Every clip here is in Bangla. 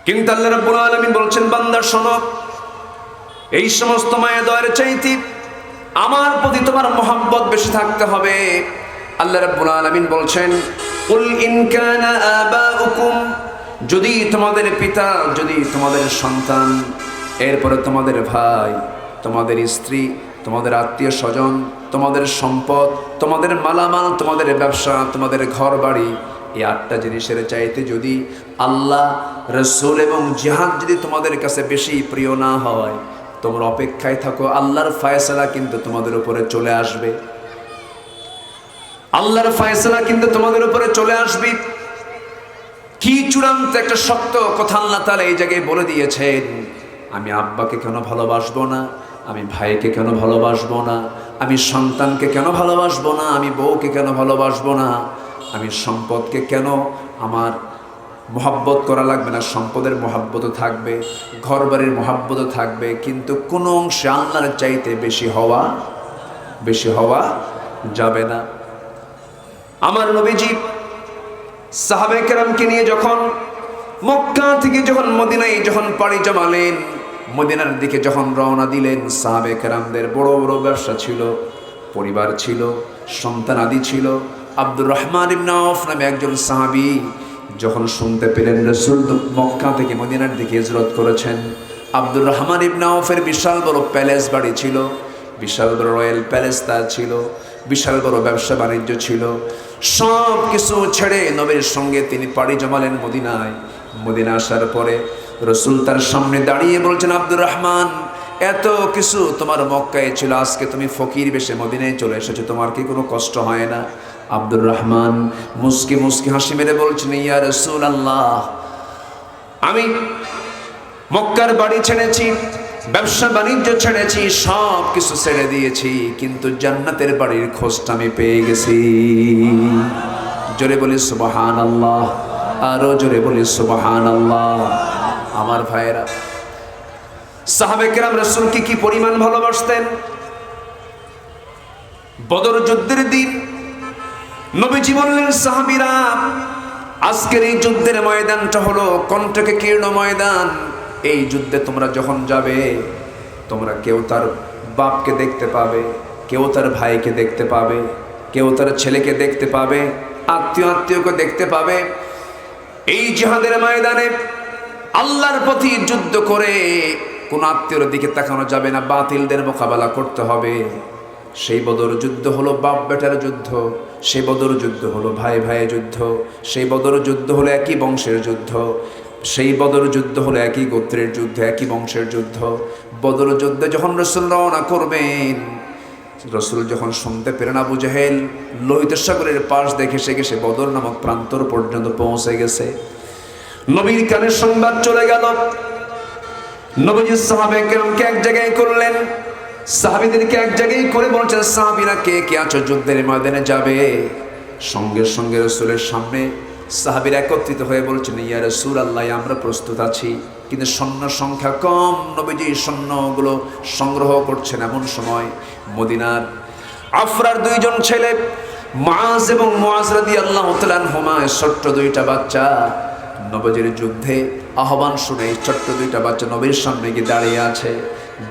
কিন্তু আল্লাহ রাব্বুল আলামিন বলছেন, বান্দা শোনো, এই সমস্ত মায়া দয়ার চাইতে আমার প্রতি তোমার মহব্বত বেশি থাকতে হবে। আল্লাহ রাব্বুল আলামিন বলছেন, কুল ইন কানা আবাউকুম, যদি তোমাদের পিতা, যদি তোমাদের সন্তান, এরপরে তোমাদের ভাই, তোমাদের স্ত্রী, তোমাদের আত্মীয় স্বজন, তোমাদের সম্পদ, তোমাদের মালামাল, তোমাদের ব্যবসা, তোমাদের ঘর বাড়ি, এই 8টা জিনিসের চাইতে যদি আল্লাহ, রাসূল এবং জিহাদ যদি তোমাদের কাছে বেশি প্রিয় না হয়, তোমরা অপেক্ষায় থাকো, আল্লাহর ফয়সালা কিন্তু তোমাদের উপরে চলে আসবে। আল্লাহর ফয়সালা কিন্তু তোমাদের উপরে চলে আসবে। কি চূড়ান্ত একটা শক্ত কথা আল্লাহ তাআলা এই জায়গায় বলে দিয়েছেন। আমি আব্বাকে কেন ভালোবাসবো না, আমি ভাইকে কেন ভালোবাসবো না, আমি সন্তানকে কেন ভালোবাসবো না, আমি বউকে কেন ভালোবাসবো না, আমি সম্পদকে কেন আমার মহব্বত করা লাগবে না, সম্পদের মহব্বতও থাকবে, ঘর বাড়ির মহব্বতও থাকবে, কিন্তু কোনো অংশে আল্লাহর চাইতে বেশি হওয়া যাবে না। আমার নবীজি সাহাবায়ে কেরামকে নিয়ে যখন মক্কা থেকে যখন মদিনায় যখন পাড়ি জমালেন, মদিনার দিকে যখন রওনা দিলেন, সাহাবায়ে কেরামদের বড় বড় ব্যবসা ছিল, পরিবার ছিল, সন্তান আদি ছিল। আব্দুর রহমান ইবনে আওফ নামে একজন সাহাবী যখন শুনতে পেলেন রাসূল মক্কা থেকে মদিনার দিকে হিজরত করেছেন, আব্দুর রহমান ইবনে আওফের বিশাল বড় প্যালেস বাড়ি ছিল, বিশাল বড় রয়্যাল প্যালেস তার ছিল, বিশাল বড় ব্যবসা বাণিজ্য ছিল, সব কিছু ছেড়ে নবীর সঙ্গে তিনি পাড়ি জমালেন মদিনায়। মদিনা আসার পরে রাসূল তার সামনে দাঁড়িয়ে বলছেন, আব্দুর রহমান, এত কিছু তোমার মক্কায় ছিল, আজকে তুমি ফকির বেশে মদিনায় চলে এসেছো, তোমার কি কোনো কষ্ট হয় না? আব্দুর রহমান মুস্কি মুস্কি হাসি মেরে বলছেন, ইয়া রাসূলুল্লাহ, আমি মক্কার বাড়ি ছেড়েছি, ব্যবসা বাণিজ্য ছেড়েছি, সব কিছু ছেড়ে দিয়েছি, কিন্তু জান্নাতের বাড়ির খোঁজটা আমি পেয়ে গেছি। জোরে বলি সুবহানাল্লাহ, আরো জোরে বলি সুবহানাল্লাহ। আমার ভাইয়েরা, সাহাবায়ে কেরাম রাসূলকে কি পরিমাণ ভালোবাসতেন। বদর যুদ্ধের দিন নবীজি বললেন, সাহাবীরা, আজকের এই যুদ্ধের ময়দানটা হলো কণ্টকে কীর্ণ ময়দান। এই যুদ্ধে তোমরা যখন যাবে, তোমরা কেউ তার বাপকে দেখতে পাবে, কেউ তার ভাইকে দেখতে পাবে, কেউ তার ছেলেকে দেখতে পাবে, আত্মীয়কে দেখতে পাবে। এই জিহাদের ময়দানে আল্লাহর প্রতি যুদ্ধ করে কোন আত্মীয়র দিকে তাকানো যাবে না, বাতিলদের মোকাবেলা করতে হবে। সেই বদর যুদ্ধ হলো বাপ বেটার যুদ্ধ, সেই বদর যুদ্ধ হলো ভাই ভাইয়ের যুদ্ধ, সেই বদর যুদ্ধ হলো একই বংশের যুদ্ধ, সেই বদর যুদ্ধ হলো একই গোত্রের যুদ্ধ, একই বংশের যুদ্ধ। বদর যুদ্ধে যখন রাসূল রওনা করবেন, রাসূল যখন শুনতে পেলেন আবু জেহেল লোহিত সাগরের পাশ দেখে সে বদর নামক প্রান্তর পর্যন্ত পৌঁছে গেছে, নবীর কানে সংবাদ চলে গেল। নবীজি সাহাবায়ে কেরামকে এক জায়গায় করলেন, সাহাবীদেরকে এক জায়গায় করে বলছেন, সাহাবীরা কে কে আছো যুদ্ধের ময়দানে যাবে? সঙ্গে সঙ্গে রাসূলের সামনে সাহাবীরা একত্রিত হয়ে বলছেন, ইয়া রাসূলুল্লাহ, আমরা প্রস্তুত আছি, কিন্তু সৈন্য সংখ্যা কম। নবীজি সৈন্যগুলো সংগ্রহ করছেন। এমন সময় মদিনার আফরার 2জন ছেলে, মুআজ এবং মুআজ রাদিয়াল্লাহু তাআলা আনহুমা, ছোট্ট 2টা বাচ্চা, নবীজির যুদ্ধে আহ্বান শুনে ছোট্ট 2টা বাচ্চা নবীর সামনে গিয়ে দাঁড়িয়ে আছে।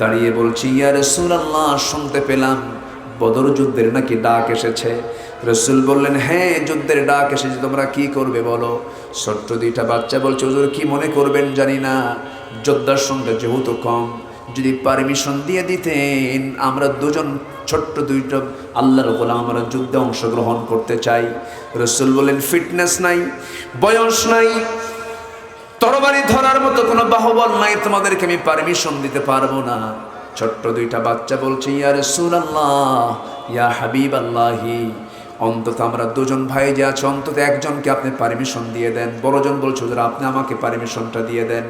দাঁড়িয়ে বলছি, ইয়া রাসূলুল্লাহ, শুনতে পেলাম বদর যুদ্ধের নাকি ডাক এসেছে। রাসূল বললেন, হ্যাঁ, যুদ্ধের ডাক এসেছে, তোমরা কি করবে বলো? ছোট্ট 2টা বাচ্চা বলছে, হুজুর কি মনে করবেন জানি না, যোদ্ধার সংখ্যা যেহেতু কম, যদি পারমিশন দিয়ে দিতেন, আমরা 2জন ছোট্ট 2টা আল্লাহর গোলাম, আমরা যুদ্ধে অংশগ্রহণ করতে চাই। রাসূল বললেন, ফিটনেস নাই, বয়স নাই, তরবারি ধরার মতো কোনো বাহুবল নাই, তোমাদেরকে আমি পারমিশন দিতে পারবো না। ছোট্ট 2টা বাচ্চা বলছে, ইয়া রাসূলুল্লাহ, ইয়া হাবিবাল্লাহি, অন্তত আমরা 2জন ভাই যে আছে, অন্তত একজনকে আপনি পারমিশন দিয়ে দেন। বড়জন বলছে, হুজুর আপনি আমাকে পারমিশনটা দিয়ে দেন।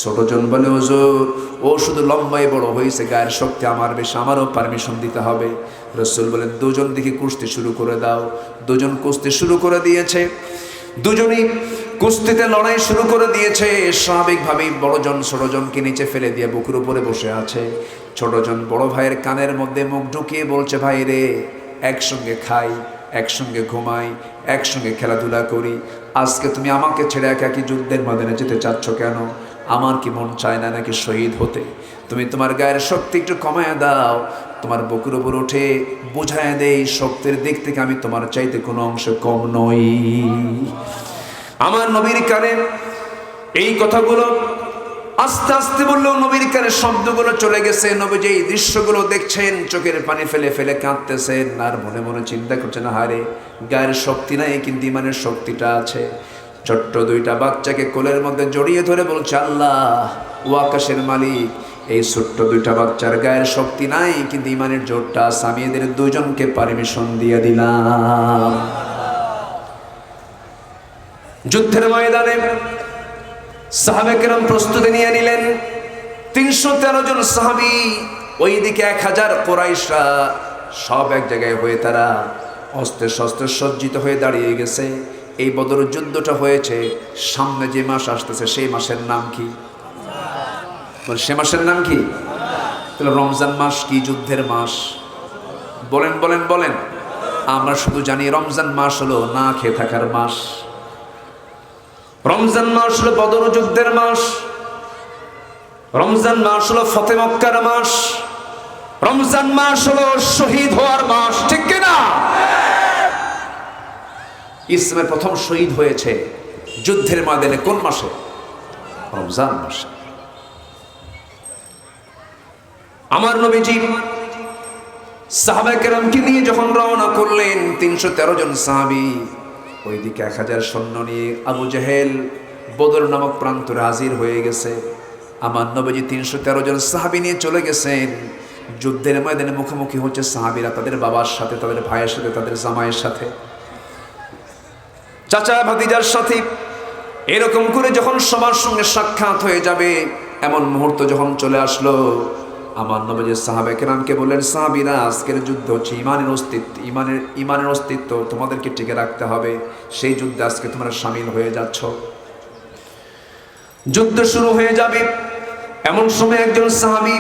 ছোটজন বলে, হুজুর ও শুধু লম্বাই বড় হয়েছে, গায়ের শক্তি আমার বেশি, আমারও পারমিশন দিতে হবে। রাসূল বলেন, 2জন দিকে কুস্তি শুরু করে দাও। 2জন কুস্তি শুরু করে দিয়েছে, 2জনই কুস্তিতে লড়াই শুরু করে দিয়েছে। স্বাভাবিকভাবেই বড়জন ছোটজনকে নিচে ফেলে দিয়ে বুকের উপরে বসে আছে। ছোটজন বড় ভাইয়ের কানের মধ্যে মুখ ঢুকিয়ে বলছে, ভাই রে, একসঙ্গে খাই, একসঙ্গে ঘুমাই, একসঙ্গে খেলাধুলা করি, আজকে তুমি আমাকে ছেড়ে একাকি যুদ্ধের ময়দানে যেতে চাচ্ছ কেন? আমার কি মন চায় না নাকি শহীদ হতে? তুমি তোমার গায়ের শক্তি একটু কমায় দাও, তোমার বুকের উপর উঠে বুঝায় দেই শক্তির দিক থেকে আমি তোমার চাইতে কোনো অংশ কম নই। আমার নবীর কানে এই কথাগুলো আস্তে আস্তে বললো, নবীর কানে শব্দগুলো চলে গেছে। নবী যে এই দৃশ্যগুলো দেখছেন, চোখের পানি ফেলে ফেলে কাঁদতেছেন, আর মনে মনে চিন্তা করছেন, হারে গায়ের শক্তি নাই কিন্তু ইমানের শক্তিটা আছে। ছোট্ট দুইটা বাচ্চাকে কোলের মধ্যে জড়িয়ে ধরে বলছে, আল্লাহ ও আকাশের মালিক, এই ছোট্ট দুইটা বাচ্চার গায়ের শক্তি নাই কিন্তু ইমানের জোরটা আছে, আমি এদের দুজনকে পারমিশন দিয়ে দিলাম। যুদ্ধের ময়দানে সাহাবে কেরাম প্রস্তুতি নিয়ে নিলেন। 313 জন সাহাবী, ওইদিকে 1000 কুরাইশরা, সব এক জায়গায় হয়ে তারা অস্ত্রে শস্ত্রে সজ্জিত হয়ে দাঁড়িয়ে গেছে। এই বদর যুদ্ধটা হয়েছে, সামনে যে মাস আসতেছে সেই মাসের নাম কি? সে মাসের নাম কি? তাহলে রমজান মাস কি যুদ্ধের মাস? বলেন বলেন বলেন। আমরা শুধু জানি রমজান মাস হলো না খেয়ে থাকার মাস, রমজান মাস হলো বদর যুদ্ধের মাস, রমজান মাস হলো ফতে মক্কার মাস, রমজান মাস হলো শহীদ হওয়ার মাস, ঠিক কিনা? ইসলামের প্রথম শহীদ হয়েছে যুদ্ধের ময়দানে কোন মাসে? রমজান মাসে। আমার নবীজি সাহাবায়ে কেরামকে নিয়ে যখন রওনা করলেন, 313 জন সাহাবী, ওইদিকে 1000 সৈন্য নিয়ে আবু জেহেল বদর নামক প্রান্তরে হাজির হয়ে গেছে। আমার নবীজি 313 জন সাহাবী নিয়ে চলে গেছেন। যুদ্ধের ময়দানে মুখোমুখি হচ্ছে সাহাবীরা তাদের বাবার সাথে, তাদের ভাইয়ের সাথে, তাদের জামাইয়ের সাথে, চাচা ভাতিজার সাথে। এরকম করে যখন সবার সঙ্গে সাক্ষাৎ হয়ে যাবে, এমন মুহূর্ত যখন চলে আসলো, আমার নবীজি সাহাবায়ে কেরামকে বললেন, সাহাবীরা আজকের যুদ্ধ হচ্ছে ইমানের অস্তিত্ব তোমাদেরকে টিকে রাখতে হবে, সেই যুদ্ধে আজকে তোমরা শামিল হয়ে যাচ্ছ। যুদ্ধ শুরু হয়ে যাবে, এমন সময় একজন সাহাবী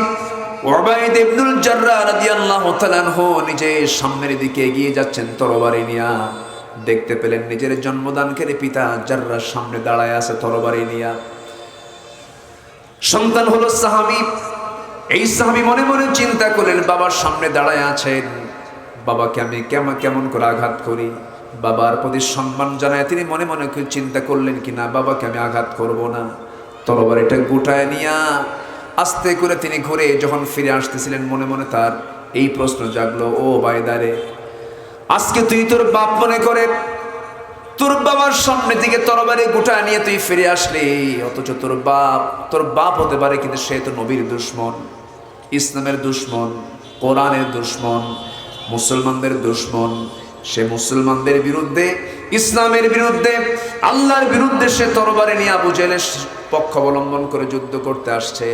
উবাইদ ইবনুল জাররাহ রাদিয়াল্লাহু তাআলা আনহু নিজে সামনের দিকে এগিয়ে যাচ্ছেন তরবারি নিয়ে। দেখতে পেলেন নিজের জন্মদানকারী পিতা জাররাহ সামনে দাঁড়ায় আছে তরবারি নিয়ে। সন্তান হলো সাহাবী। এই সাহাবী মনে মনে চিন্তা করলেন, বাবার সামনে দাঁড়ায় আছেন, বাবাকে আমি কেমন করে আঘাত করি, বাবার প্রতি সম্মান জানায় তিনি মনে মনে চিন্তা করলেন কিনা বাবাকে আমি আঘাত করব না। তরবারিটা গোটায় নিয়া আস্তে করে তিনি ঘুরে যখন ফিরে আসতেছিলেন, মনে মনে তার এই প্রশ্ন জাগলো, ও বাইদারে, আজকে তুই তোর বাপ মনে করে তোর বাবার সামনে দিকে তরবারি গোটায় নিয়ে তুই ফিরে আসলি, অথচ তোর বাপ হতে পারে কিন্তু সে তো নবীর দুশমন, ইসলামের দুশমন, কোরআনের দুশমন, মুসলমানদের দুশমন। সে মুসলমানদের বিরুদ্ধে, ইসলামের বিরুদ্ধে, আল্লাহর বিরুদ্ধে সে তরবারি নিয়ে আবু জেহেলের পক্ষ অবলম্বন করে যুদ্ধ করতে আসছে।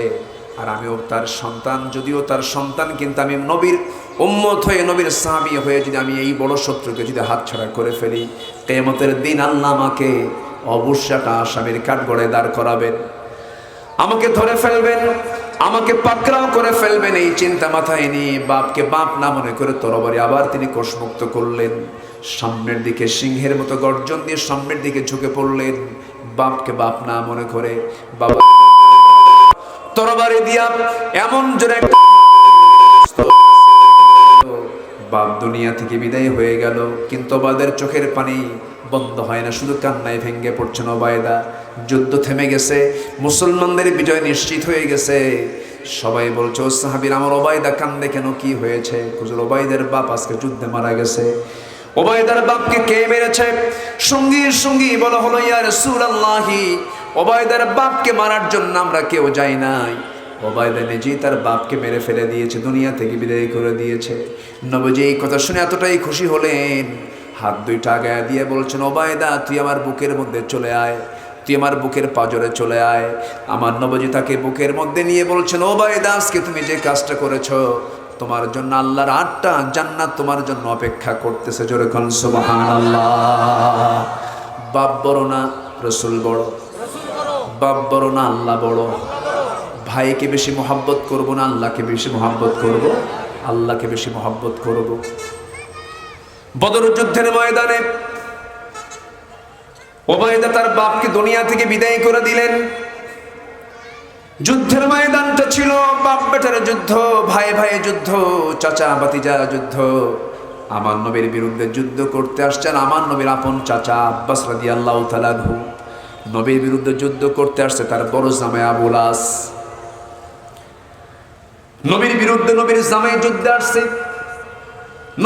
আর আমিও তার সন্তান, যদিও তার সন্তান, কিন্তু আমি নবীর উম্মত হয়ে, নবীর সাহাবী হয়ে যদি আমি এই বড় শত্রুকে যদি হাতছাড়া করে ফেলি, কিয়ামতের দিন আল্লাহ আমাকে অবশ্যই একটা আসামির কাঠগড়ায় দাঁড় করাবেন, আমাকে ধরে ফেলবেন, আমাকে পাকড়াও করে ফেলবেন। এই চিন্তা মাথায় নিয়ে বাপকে বাপ না মনে করে তরবারি আবার তিনি কোষমুক্ত করলেন, সামনের দিকে সিংহের মতো গর্জন দিয়ে সামনের দিকে ঝুঁকে পড়লেন, বাপকে বাপ না মনে করে। বাবা তরবারি দিয়া এমন জোরে একটা বাপ দুনিয়া থেকে বিদায় হয়ে গেল, কিন্তু ওবায়দার চোখের পানি বন্ধ হয় না, শুধু কান্নায় ভেঙে পড়ছেন ওবায়দা। যুদ্ধ থেমে গেছে, মুসলমানদের বিজয় নিশ্চিত হয়ে গেছে। সবাই বলছে, ও সাহাবীর, আমার ওবায়দা কান্দে কেন, কি হয়েছে? হুজুর, ওবায়দার বাপ আজকে যুদ্ধে মারা গেছে। ওবায়দার বাপকে কে মেরেছে? সঙ্গী সঙ্গী বলা হলো, ইয়া রাসূলুল্লাহি, ওবায়দার বাপকে মারার জন্য আমরা কেউ যাই নাই, ওবায়দা নিজেই তার বাপকে মেরে ফেলে দিয়েছে, দুনিয়া থেকে বিদায় করে দিয়েছে। নবীজি এই কথা শুনে এতটাই খুশি হলেন, হাত দুইটা আগায় দিয়ে বলছেন, ওবায়দা তুই আমার বুকের মধ্যে চলে আয়, তুই আমার বুকের পাজরে চলে আয়। আমার নবীজি তাকে বুকের মধ্যে নিয়ে বলছেন, ওবায়দা আজকে তুমি যে কাজটা করেছো, তোমার জন্য আল্লাহর 8টা জান্নাত তোমার জন্য অপেক্ষা করতেছে। জোরে কোন সুবহানাল্লাহ। বাপ বড় না রাসূল বড়? বাপ বড় না আল্লাহ বড়? ভাইকে বেশি মহব্বত করব না আল্লাহকে বেশি মহব্বত করব? আল্লাহকে বেশি মহব্বত করব। বদর যুদ্ধের ময়দানে ওবায়দা তার বাপকে দুনিয়া থেকে বিদায় করে দিলেন। যুদ্ধের ময়দানটা ছিল বাপ বেটার যুদ্ধ, ভাই ভাই যুদ্ধ, চাচা ভাতিজা যুদ্ধ। আমার নবীর বিরুদ্ধে যুদ্ধ করতে আসছেন আমার নবীর আপন চাচা আব্বাস রাদিয়াল্লাহু তাআলা আনহু। নবীর বিরুদ্ধে যুদ্ধ করতে আসছে তার বড় জামাই আবুল আস। নবীর বিরুদ্ধে নবীর জামাই যুদ্ধে আসছে,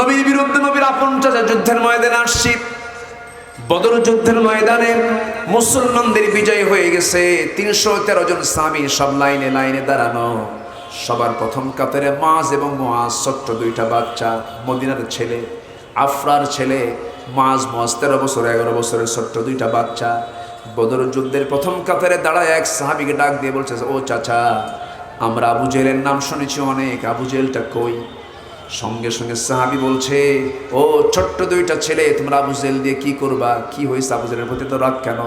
নবীর বিরুদ্ধে নবীর আপন চাচা যুদ্ধের ময়দানে আসছে। বদর যুদ্ধের ময়দানে মুসলমানদের বিজয় হয়ে গেছে। 313 জন সাহাবী সব লাইনে লাইনে দাঁড়ানো। সবার প্রথম কাতারে মাজ এবং মুআজ, ছোট্ট দুইটা বাচ্চা, মদিনার ছেলে, আফরার ছেলে মাজ। মুআজ 13 বছর 11 বছরের ছোট্ট দুইটা বাচ্চা। বদর যুদ্ধের প্রথম কাতারে দাঁড়ায় এক সাহাবীকে ডাক দিয়ে বলছে, ও চাচা, আমরা আবু জেহেলের নাম শুনেছি অনেক, আবু জেহেলটা কই? সঙ্গে সঙ্গে সাহাবী বলছে, ও ছোট্ট দুইটা ছেলে, তোমরা আবু জেহেল দিয়ে কি করবা? কি হয়েছে আবু জেহেলের প্রতি তো রাগ কেন?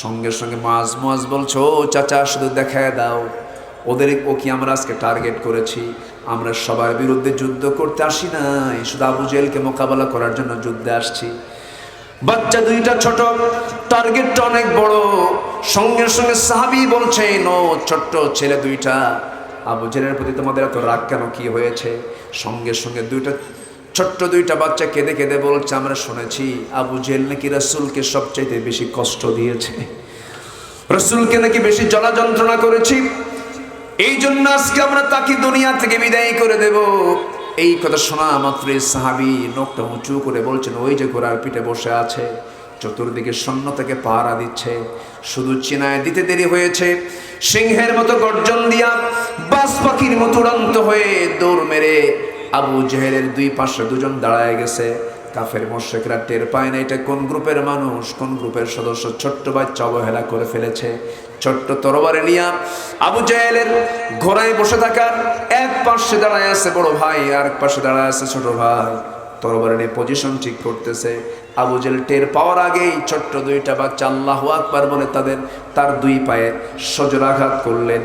সঙ্গে সঙ্গে মুআজ বলছে, ও চাচা, শুধু দেখায় দাও ওদের, ও কি আমরা আজকে টার্গেট করেছি? আমরা সবার বিরুদ্ধে যুদ্ধ করতে আসি নাই, শুধু আবু জেহেলকে মোকাবেলা করার জন্য যুদ্ধে আসছি। বাচ্চা দুইটা ছোট, টার্গেটটা অনেক বড়। সঙ্গে সঙ্গে সাহাবী বলছেন, ও ছোট্ট ছেলে দুইটা, আবু জেহেলের প্রতি তোমাদের এত রাগ কেন, কি হয়েছে? সঙ্গে সঙ্গে ছোট্ট দুইটা বাচ্চা কেঁদে কেঁদে বলছে, আমরা শুনেছি আবু জেহেল নাকি রাসূলকে সবচাইতে বেশি কষ্ট দিয়েছে, রাসূলকে নাকি বেশি জ্বালা যন্ত্রণা করেছি, এই জন্য আজকে আমরা তাকে দুনিয়া থেকে বিদায় করে দেব। এই কথা শোনা মাত্র সাহাবী নখটা উঁচু করে বলছেন, ওই যে ঘোড়ার পিঠে বসে আছে, চতুর্দিকে সৈন্য থেকে পাহারা দিচ্ছে, শুধু চিনায় দিতে দেরি হয়েছে। সিংহের মতো গর্জন দিয়া, বাজ পাখির মতো উড়ন্ত হয়ে দৌড় মেরে আবু জেহেলের দুই পাশে দুজন দাঁড়ায় গেছে। কাফের মুশরিকরা টের পায় না এটা কোন গ্রুপের মানুষ, কোন গ্রুপের সদস্য। ছোট্ট বাচ্চা অবহেলা করে ফেলেছে। ছোট্ট তরবারে নিয়া আবু জেহেলের ঘোড়ায় বসে থাকার এক পাশে দাঁড়ায় আছে বড় ভাই, আর এক পাশে দাঁড়ায় আছে ছোট ভাই। তরবারে নিয়ে পজিশন ঠিক করতেছে। আবু জেহেল টের পাওয়ার আগেই ছোট্ট দুইটা বাচ্চা আল্লাহু আকবার বলে তার দুই পায়ে সজোরাঘাত করলেন।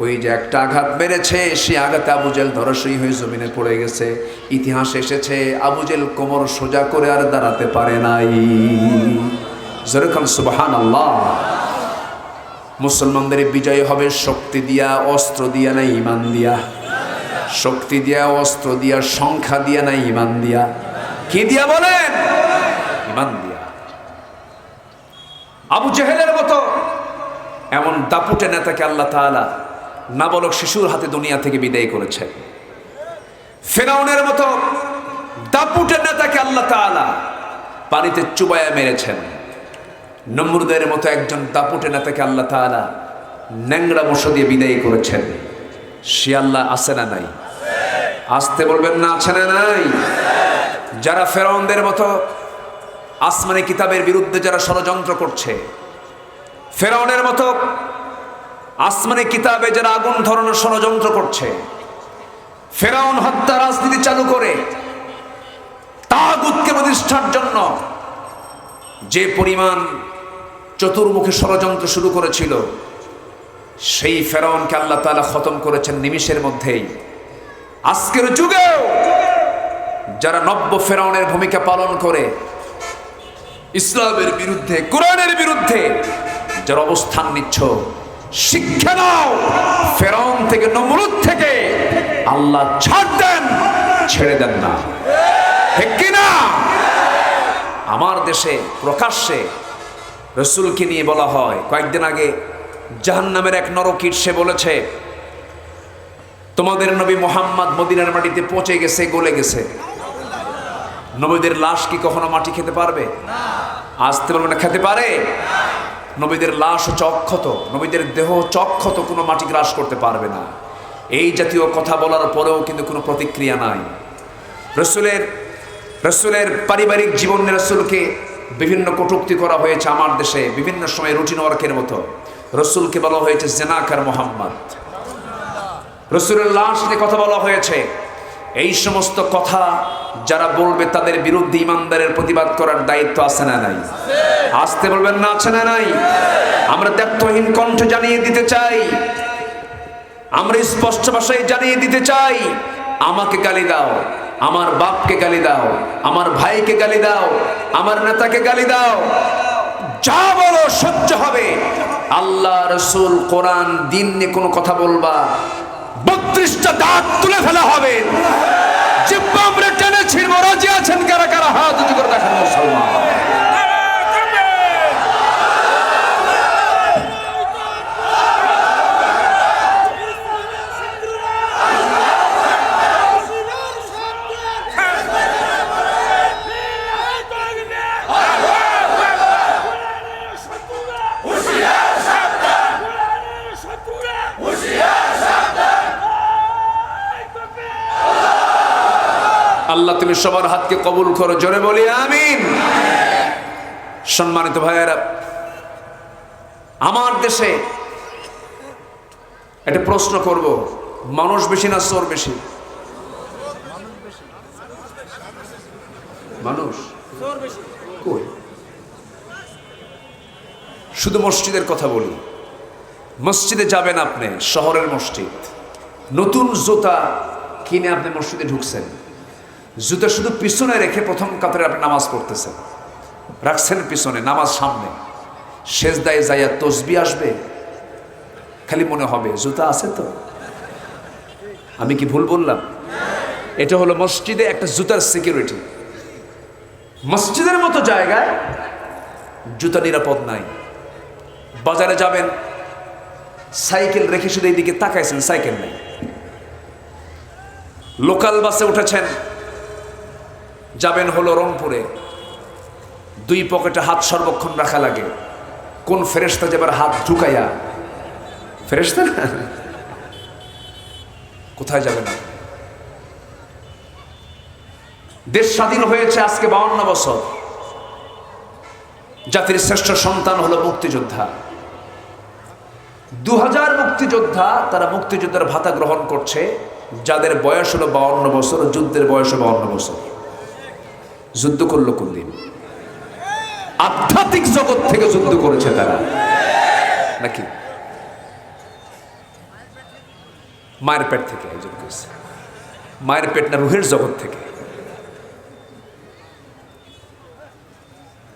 ওই যে একটা আঘাত মেরেছে, সেই আঘাতে আবু জেহেল ধরাশয়ী হয়ে জমিনে পড়ে গেছে। ইতিহাসে এসেছে আবু জেহেল কোমর সোজা করে আর দাঁড়াতে পারে নাই। যেরকম সুবহানাল্লাহ। মুসলমানদের বিজয় হবে শক্তি দিয়া, অস্ত্র দিয়া, না ঈমান দিয়া? শক্তি দিয়া, অস্ত্র দিয়া, সংখ্যা দিয়া, না ঈমান দিয়া? কি দিয়া বলেন? ঈমান দিয়া। আবু জেহেলের মতো এমন দাপুটে নেতাকে আল্লাহ তাআলা নাবালক শিশুর হাতে দুনিয়া থেকে বিদায় করেছেন। ফিরআউনের মতো দাপুটে নেতাকে আল্লাহ তাআলা পানিতে চুবায়া মেরেছেন। নমরুদের মতো একজন দাপুটে নেতাকে আল্লাহ তাআলা ন্যাংরা মশা দিয়ে বিদায় করেছেন। সে আল্লাহ আছে না নাই? আসতে বলবেন না, আছে না নাই? যারা ফিরআউনদের মতো আসমানি কিতাবের বিরুদ্ধে যারা ষড়যন্ত্র করছে, ফিরআউনের মতো আসমানি কিতাবে যারা আগুন ধরানোর ষড়যন্ত্র করছে, ফিরআউন হত্যা রাজনীতি চালু করে তাগুতকে প্রতিষ্ঠার জন্য যে পরিমাণ চতুর্মুখী ষড়যন্ত্র শুরু করেছিল, সেই ফিরআউনকে আল্লাহ তাআলা খতম করেছেন নিমিষের মধ্যেই। আজকের যুগেও যারা নব্য ফিরআউনের ভূমিকা পালন করে ইসলামের বিরুদ্ধে, কোরআনের বিরুদ্ধে যারা অবস্থান নিচ্ছ, শিক্ষা নাও ফিরআউন থেকে, নমরুদ থেকে। আল্লাহ ছাড় দেন, ছেড়ে দেন না, ঠিক কিনা? আমার দেশে প্রকাশ্যে রাসূলকে নিয়ে বলা হয়, কয়েকদিন আগে জাহান্নামের এক নরকীট সে বলেছে, তোমাদের নবী মুহাম্মদ মদিনার মাটিতে পচে গেছে, গলে গেছে। নবীদের লাশ কি কখনো মাটি খেতে পারবে? আসতে পারবে না, খেতে পারে? নবীদের লাশ হচ্ছে অক্ষত, নবীদের দেহ হচ্ছে অক্ষত, কোনো মাটি গ্রাস করতে পারবে না। এই জাতীয় কথা বলার পরেও কিন্তু কোনো প্রতিক্রিয়া নাই। রসুলের পারিবারিক জীবনে রসুলকে বিভিন্ন কটূক্তি করা হয়েছে আমার দেশে, বিভিন্ন সময় রুটিন ওয়ার্কের মতো। রসুলকে বলা হয়েছে জেনাকার মোহাম্মদ। রসুলের লাশ নিয়ে কথা বলা হয়েছে। এই সমস্ত কথা যারা বলবে তাদের বিরুদ্ধে ইমানদারের প্রতিবাদ করার দায়িত্ব আছে না নাই? আসতে বলবেন না, আছে না নাই? আমরা দ্ব্যর্থহীন কণ্ঠে জানিয়ে দিতে চাই, আমরা স্পষ্ট ভাষায় জানিয়ে দিতে চাই, আমাকে গালি দাও, আমার বাপকে গালি দাও, আমার ভাইকে গালি দাও, আমার নেতাকে গালি দাও, যা বলো সহ্য হবে। আল্লাহ রসুল কোরআন দিন নিয়ে কোনো কথা বলবা 32টা দাঁত তুলে ফেলা হবে। জিহ্বা আমরা টেনে ছিড়বো। রাজি আছেন কারা কারা? হাত উঁচু করে দেখান মুসলমান। আল্লাহ তুমি সবার হাতকে কবুল করো, জোরে বলি আমিন। সম্মানিত ভাইয়েরা, আমার দেশে একটা প্রশ্ন করব, মানুষ বেশি না চোর বেশি? মানুষ কই? শুধু মসজিদের কথা বলি। মসজিদে যাবেন আপনি, শহরের মসজিদ, নতুন জুতা কিনে আপনি মসজিদে ঢুকছেন, জুতা শুধু পিছনে রেখে প্রথম কাতারে আপনি নামাজ পড়তেছেন, রাখছেন পিছনে, নামাজ সামনে, সেজদায় যাইয়া তসবিহ আসবে, খালি মনে হবে জুতা আছে তো। আমি কি ভুল বললাম? এটা হলো মসজিদে একটা জুতার সিকিউরিটি। মসজিদের মতো জায়গায় জুতা নিরাপদ নাই। বাজারে যাবেন, সাইকেল রেখে শুধু এইদিকে তাকাইছেন, সাইকেল নেই। লোকাল বাসে উঠেছেন, যাবেন হলো রংপুরে, 2 পকেটে হাত সর্বক্ষণ রাখা লাগে। কোন ফেরেশতা যাবার হাত ঢুকাইয়া, ফেরেশতা কোথায় যাবেন? দেশ স্বাধীন হয়েছে আজকে 52 বছর। জাতির শ্রেষ্ঠ সন্তান হলো মুক্তিযোদ্ধা। 2000 মুক্তিযোদ্ধা, তারা মুক্তিযোদ্ধার ভাতা গ্রহণ করছে, যাদের বয়স হলো 52 বছর, যুদ্ধের বয়স 52 বছর। যুদ্ধ করলো কোন দিন? আধ্যাত্মিক জগৎ থেকে যুদ্ধ করেছে তারা, নাকি মায়ের পেট থেকে? একজন করেছে মায়ের পেট না, রুহের জগৎ থেকে।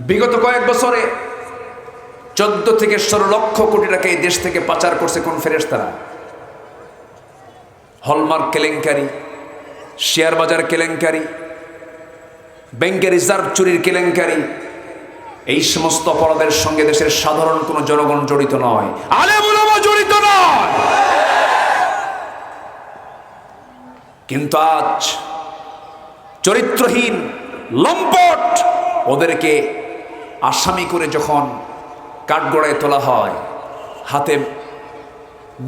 বিগত কয়েক বছরে 14 থেকে 16 লক্ষ কোটি টাকা এই দেশ থেকে পাচার করছে কোন ফেরেশতারা? হলমার্ক কেলেঙ্কারি, শেয়ার বাজার কেলেঙ্কারি, ব্যাংকের রিজার্ভ চুরির কেলেঙ্কারি, এই সমস্ত অপরাধের সঙ্গে দেশের সাধারণ কোনো জনগণ জড়িত নয়, আলেম ওলামা জড়িত নয়। কিন্তু আজ চরিত্রহীন লম্পট ওদেরকে আসামি করে যখন কাঠগড়ায় তোলা হয়, হাতে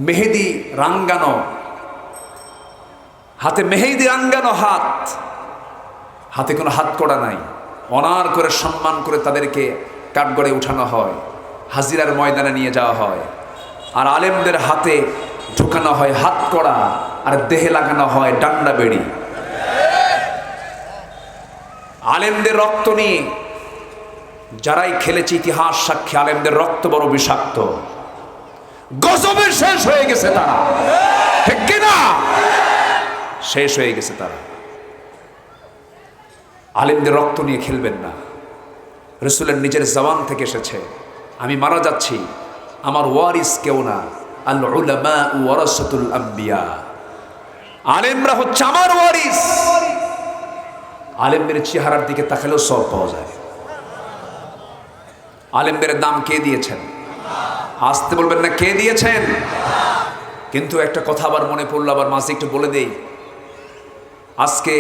মেহেদি রাঙ্গানো, হাতে কোনো হাত কড়া নাই, অনার করে সম্মান করে তাদেরকে কাঠগড়ায় উঠানো হয়, হাজিরার ময়দানে নিয়ে যাওয়া হয়, আর আলেমদের হাতে ঢুকানো হয় হাত কড়া, আর দেহে লাগানো হয় ডান্ডা বেড়ি। আলেমদের রক্ত নিয়ে যারাই খেলেছে ইতিহাস সাক্ষী, আলেমদের রক্ত বড় বিষাক্ত। গজবে শেষ হয়ে গেছে তারা, ঠিক কিনা? শেষ হয়ে গেছে তারা। আলেমদের রক্ত নিয়ে খেলবেন না। রাসূলের নিজের জবান থেকে এসেছে, আমি মারা যাচ্ছি, আমার ওয়ারিস কেউ না, আল উলামা ওয়ারাসাতুল আম্বিয়া, আলেমরা হচ্ছে আমার ওয়ারিস। আলেমদের চেহারার দিকে তাকালেও সব পাওয়া যায়। আলেমদের দাম কে দিয়েছেন? আসতে বলবেন না, কে দিয়েছেন? কিন্তু একটা কথা আবার মনে পড়লো, আবার মাঝে একটু বলে দেই। আজকে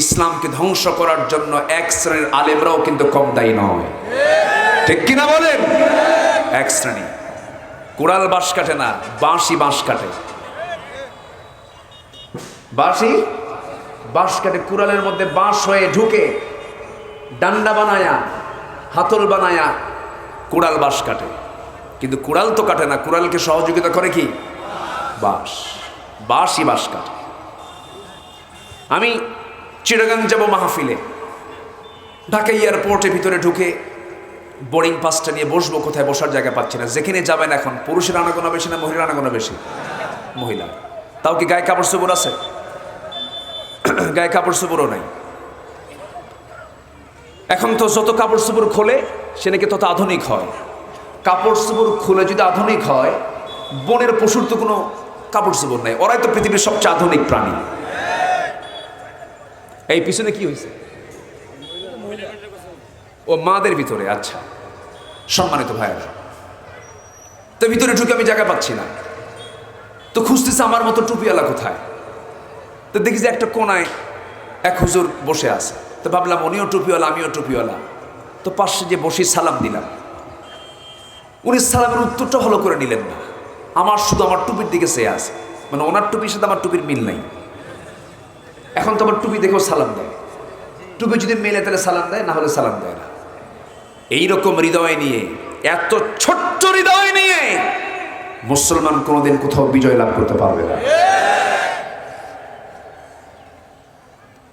ইসলামকে ধ্বংস করার জন্য এক শ্রেণীর আলেমরাও কিন্তু কম দায়ী নয়, ঠিক কিনা বলেন? এক শ্রেণী কুড়াল বাঁশ কাটে না, বাঁশি বাঁশ কাটে। বাঁশি বাঁশ কাটে, কুড়ালের মধ্যে বাঁশ হয়ে ঢুকে ডান্ডা বানায়া, হাতল বানায়া কুড়াল বাঁশ কাটে। কিন্তু কুড়াল তো কাটে না, কুড়ালকে সহযোগিতা করে কি? বাঁশ, বাঁশই বাঁশ কাটে। আমি চিটাগাং যাব মাহফিলে, ঢাকা এয়ারপোর্টের ভিতরে ঢুকে বোর্ডিং পাসটা নিয়ে বসবো, কোথায় বসার জায়গা পাচ্ছি না। যেখানে যাবেন এখন পুরুষের আনাগোনা বেশি না মহিলার আনাগোনা বেশি? মহিলা। তাও কি গায়ে কাপড় চোপড় আছে? গায়ে কাপড় চোপড়ও নাই। এখন তো যত কাপড় চোপড় খোলে সে নাকি তত আধুনিক হয়। কাপড় চোপড় খুলে যদি আধুনিক হয়, বনের পশুর তো কোনো কাপড় চোপড় নাই, ওরাই তো পৃথিবীর সবচেয়ে আধুনিক প্রাণী। এই পিছনে কি হয়েছে? ও মাদের ভিতরে। আচ্ছা, সম্মানিত ভাইয়েরা, তো ভিতরে ঢুকে আমি জায়গা পাচ্ছি না, তো খুঁজতেছে আমার মতো টুপিওয়ালা কোথায়। তো দেখি যে একটা কোনায় এক হুজুর বসে আছে। তো ভাবলাম উনিও টুপিওয়ালা, আমিও টুপিওয়ালা, তো পাশে যে বসে সালাম দিলাম। উনি সালামের উত্তরটা ভালো করে নিলেন না, আমার শুধু আমার টুপির দিকে চেয়ে আছে, মানে ওনার টুপির সাথে আমার টুপির মিল নাই। এখন তো আমার টুপি দেখেও সালাম দেয়, টুপি যদি মেলে তাহলে সালাম দেয়, না হলে সালাম দেয় না। এইরকম হৃদয় নিয়ে, এত ছোট্ট হৃদয় নিয়ে মুসলমান কোনোদিন কোথাও বিজয় লাভ করতে পারবে না।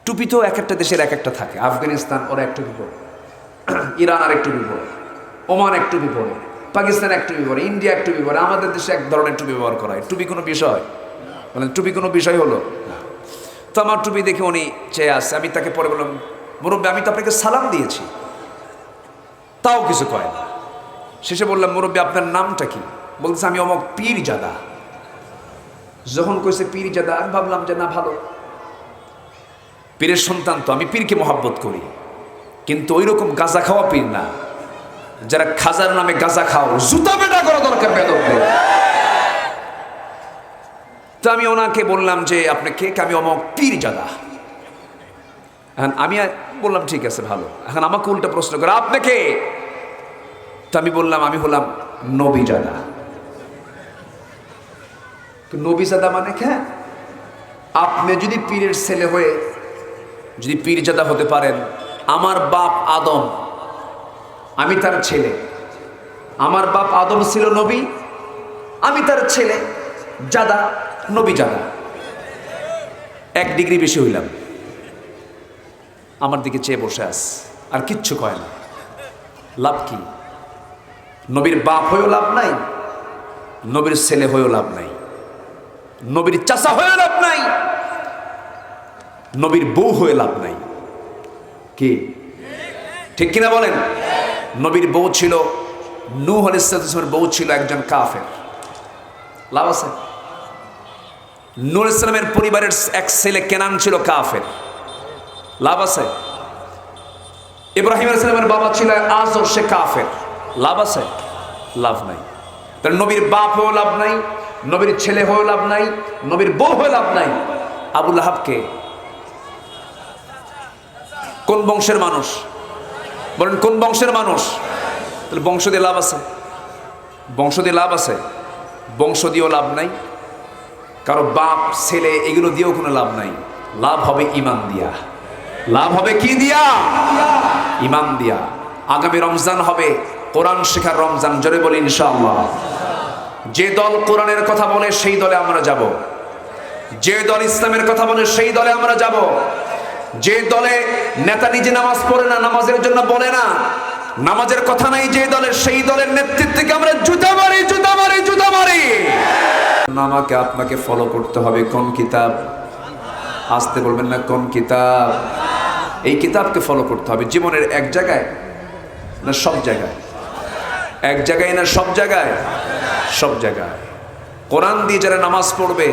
টুপি তো এক একটা দেশের এক একটা থাকে। আফগানিস্তান ওরা এক টুপি পরে, ইরান আর এক টুপি পরে, ওমান এক টুপি পরে, পাকিস্তান এক টুপি পরে, ইন্ডিয়া এক টুপি পরে, আমাদের দেশে এক ধরনের টুপি ব্যবহার করা হয়। টুপি কোনো বিষয়, মানে টুপি কোনো বিষয় হলো? তো আমার টুপি দেখে উনি চেয়ে আসছে। আমি তাকে পরে বললাম, মুরব্বী আমি তো আপনাকে সালাম দিয়েছি, তাও কিছু কয় না। শেষে বললাম, মুরব্বী আপনার নামটা কি? বলতেছে আমি অমক পীরজাদা। যখন কইছে পীরজাদা, আমি ভাবলাম যে না, ভালো, পীরের সন্তান তো, আমি পীরকে মহাব্বত করি, কিন্তু ওই রকম গাঁজা খাওয়া পীর না, যারা খাজার নামে গাঁজা খাও, জুতা পেটা করা দরকার বেদবদের। তো আমি ওনাকে বললাম যে আপনি কে? আমি অমক পীরজাদা। এখন আমি বললাম ঠিক আছে, ভালো। এখন আমাকে উল্টা প্রশ্ন করে, আপনি কে? তো আমি বললাম আমি হলাম নবীজাদা। নবীজাদা মানে হ্যাঁ, আপনি যদি পীরের ছেলে হয়ে যদি পীরজাদা হতে পারেন, আমার বাপ আদম, আমি তার ছেলে, আমার বাপ আদম ছিল নবী, আমি তার ছেলে, জাদা, নবীজাদা, 1 ডিগ্রি বেশি হইলাম। আমার দিকে চেয়ে বসে আস, আর কিচ্ছু কয় না। লাভ কি? নবীর বাপ হয়েও লাভ নাই, নবীর ছেলে হয়েও লাভ নাই, নবীর চাচা হয়েও লাভ নাই, নবীর বউ হয়ে লাভ নাই। কি ঠিক কিনা বলেন? নবীর বউ ছিল, নূহ আলাইহিস সালামের বউ ছিল একজন কাফের, লাভ আছে? নূহ আলাইহিস সালামের পরিবারের এক ছেলে কেনান ছিল কাফের, লাভ আছে? ইব্রাহিম আলাইহিস সালামের বাবা ছিল আজর, সে কাফের, লাভ আছে? লাভ নাই। তাহলে নবীর বাপ হয়েও লাভ নাই, নবীর ছেলে হয়েও লাভ নাই, নবীর বউ হয়ে লাভ নাই। আবু লাহাবকে কোন বংশের মানুষ? বলেন কোন বংশের মানুষ? তাহলে বংশ দিয়ে লাভ আছে? বংশ দিয়ে লাভ আছে? বংশ দিয়েও লাভ নাই, কারো বাপ ছেলে এগুলো দিয়েও কোনো লাভ নাই। লাভ হবে ইমান দিয়া। লাভ হবে কি দিয়া? ইমান দিয়া। আগামী রমজান হবে কোরআন শেখার রমজান, জোরে বলি ইনশাআল্লাহ। যে দল কোরআনের কথা বলে সেই দলে আমরা যাব, যে দল ইসলামের কথা বলে সেই দলে আমরা যাব। যে দলে নেতা নিজে নামাজ পড়ে না, নামাজের জন্য বলে না, নামাজের কথা নাই যে দলের, সেই দলের নেতৃত্বকে আমরা জুতা মারি, জুতা মারি, জুতা মারি। আমাকে আপনাকে ফলো করতে হবে কোন কিতাব? আসতে বলবেন না, কোন কিতাব? এই কিতাবকে ফলো করতে হবে জীবনের এক জায়গায় না সব জায়গায়? এক জায়গায় না সব জায়গায়? সব জায়গায়। কোরআন দিয়ে যারা নামাজ পড়বে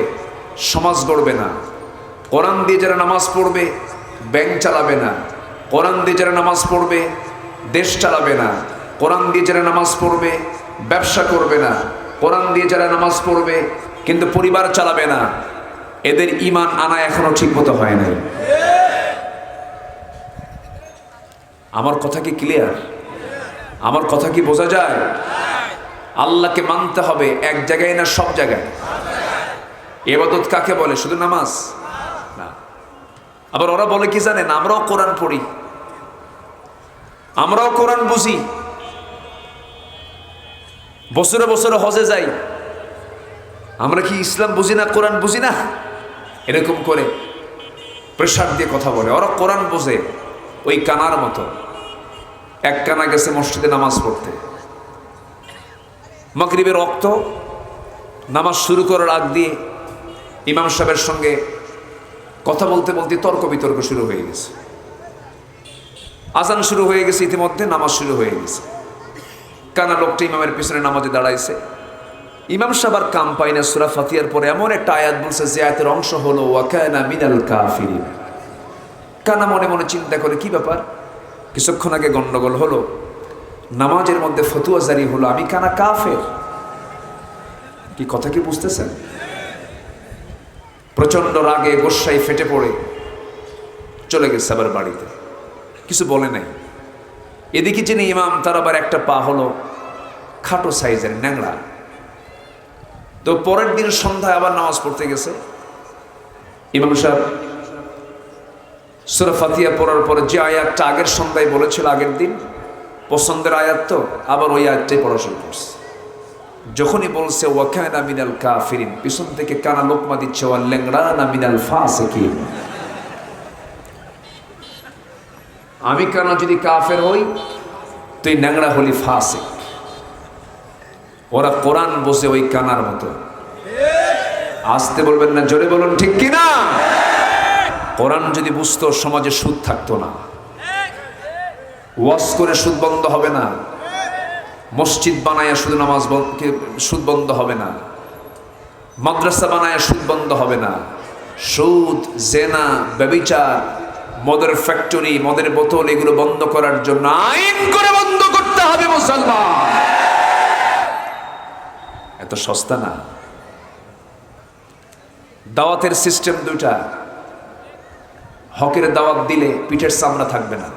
সমাজ গড়বে না, কোরআন দিয়ে যারা নামাজ পড়বে ব্যাংক চালাবে না, কোরআন দিয়ে যারা নামাজ পড়বে দেশ চালাবে না, কোরআন দিয়ে যারা নামাজ পড়বে ব্যবসা করবে না, কোরআন দিয়ে যারা নামাজ পড়বে কিন্তু পরিবার চালাবে না, এদের ঈমান আনা এখনো ঠিক মতো হয় নাই। আমার কথা কি ক্লিয়ার? আমার কথা কি বোঝা যায়? আল্লাহকে মানতে হবে এক জায়গায় না সব জায়গায়। ইবাদত কাকে বলে? শুধু নামাজ না। আবার ওরা বলে কি জানেন, আমরাও কোরআন পড়ি, আমরাও কোরআন বুঝি, বছরে বছরে হজে যাই, আমরা কি ইসলাম বুঝি না, কোরআন বুঝি না? এরকম করে প্রেশার দিয়ে কথা বলে। ওরা কোরআন বোঝে ওই কানার মতো। এক কানা গেছে মসজিদে নামাজ পড়তে, মাগরিবের ওয়াক্ত, নামাজ শুরু করার আগ দিয়ে ইমাম সাহেবের সঙ্গে কথা বলতে বলতে তর্ক বিতর্ক শুরু হয়ে গেছে। আজান শুরু হয়ে গেছে, ইতিমধ্যে নামাজ শুরু হয়ে গেছে। কানা লোকটা ইমামের পিছনে নামাজে দাঁড়াইছে। ইমাম সাহেব আর কাম পায় না, সূরা ফাতিহার পরে এমন একটা আয়াত বলছে যে আয়াতের অংশ হলো ওয়া কানা মিনাল কাফিরিন। কানা মনে মনে চিন্তা করে কি ব্যাপার, কিছুক্ষণ আগে গন্ডগোল হলো, নামাজের মধ্যে ফতুয়া জারি হলো, আমি কানা কাফের। কি কথা কি বুঝতেছেন? প্রচন্ড রাগে গোস্বায় ফেটে পড়ে চলে গেছে আবার বাড়িতে, কিছু বলে নাই। এদিকে যিনি ইমাম তার আবার একটা পা হলো খাটো সাইজের ন্যাংড়া। তো পরের দিন সন্ধ্যায় আবার নামাজ পড়তে গেছে। ইমাম সাহেব সূরা ফাতিহা পড়ার পরে যে আয়াতটা আগের সন্ধ্যায় বলেছিল, আগের দিন পছন্দের আয়াত, তো আবার ওই আয়াতটাই পড়া শুরু করছে। যখনই বলছে ওয়া কানা মিনাল কাফিরিন, পিছন থেকে কানা লোকমা দিচ্ছে ওয়া ল্যাংড়ানা মিনাল ফাসিকিন। আমি কানা যদি কাফের হই, তুই ন্যাংড়া হলি ফাসিক। ওরা কোরআন বসে ওই কানার মতো। আসতে বলবেন না, জোরে বলুন ঠিক কিনা? কোরআন যদি বুঝতো সমাজে সুদ থাকতো না, ওয়াজ করে সুদ বন্ধ হবে না, মসজিদ বানায়া শুধু নামাজ সুদ বন্ধ হবে না, মাদ্রাসা বানায়া সুদ বন্ধ হবে না। সুদ, জেনা, ব্যভিচার, মদের ফ্যাক্টরি, মদের বোতল, এগুলো বন্ধ করার জন্য আইন করে বন্ধ করতে হবে মুসলমান। এত সস্তা না। দাওয়াতের সিস্টেম দুইটা, হকের দাওয়াত দিলে পিঠের চামড়া থাকবে না,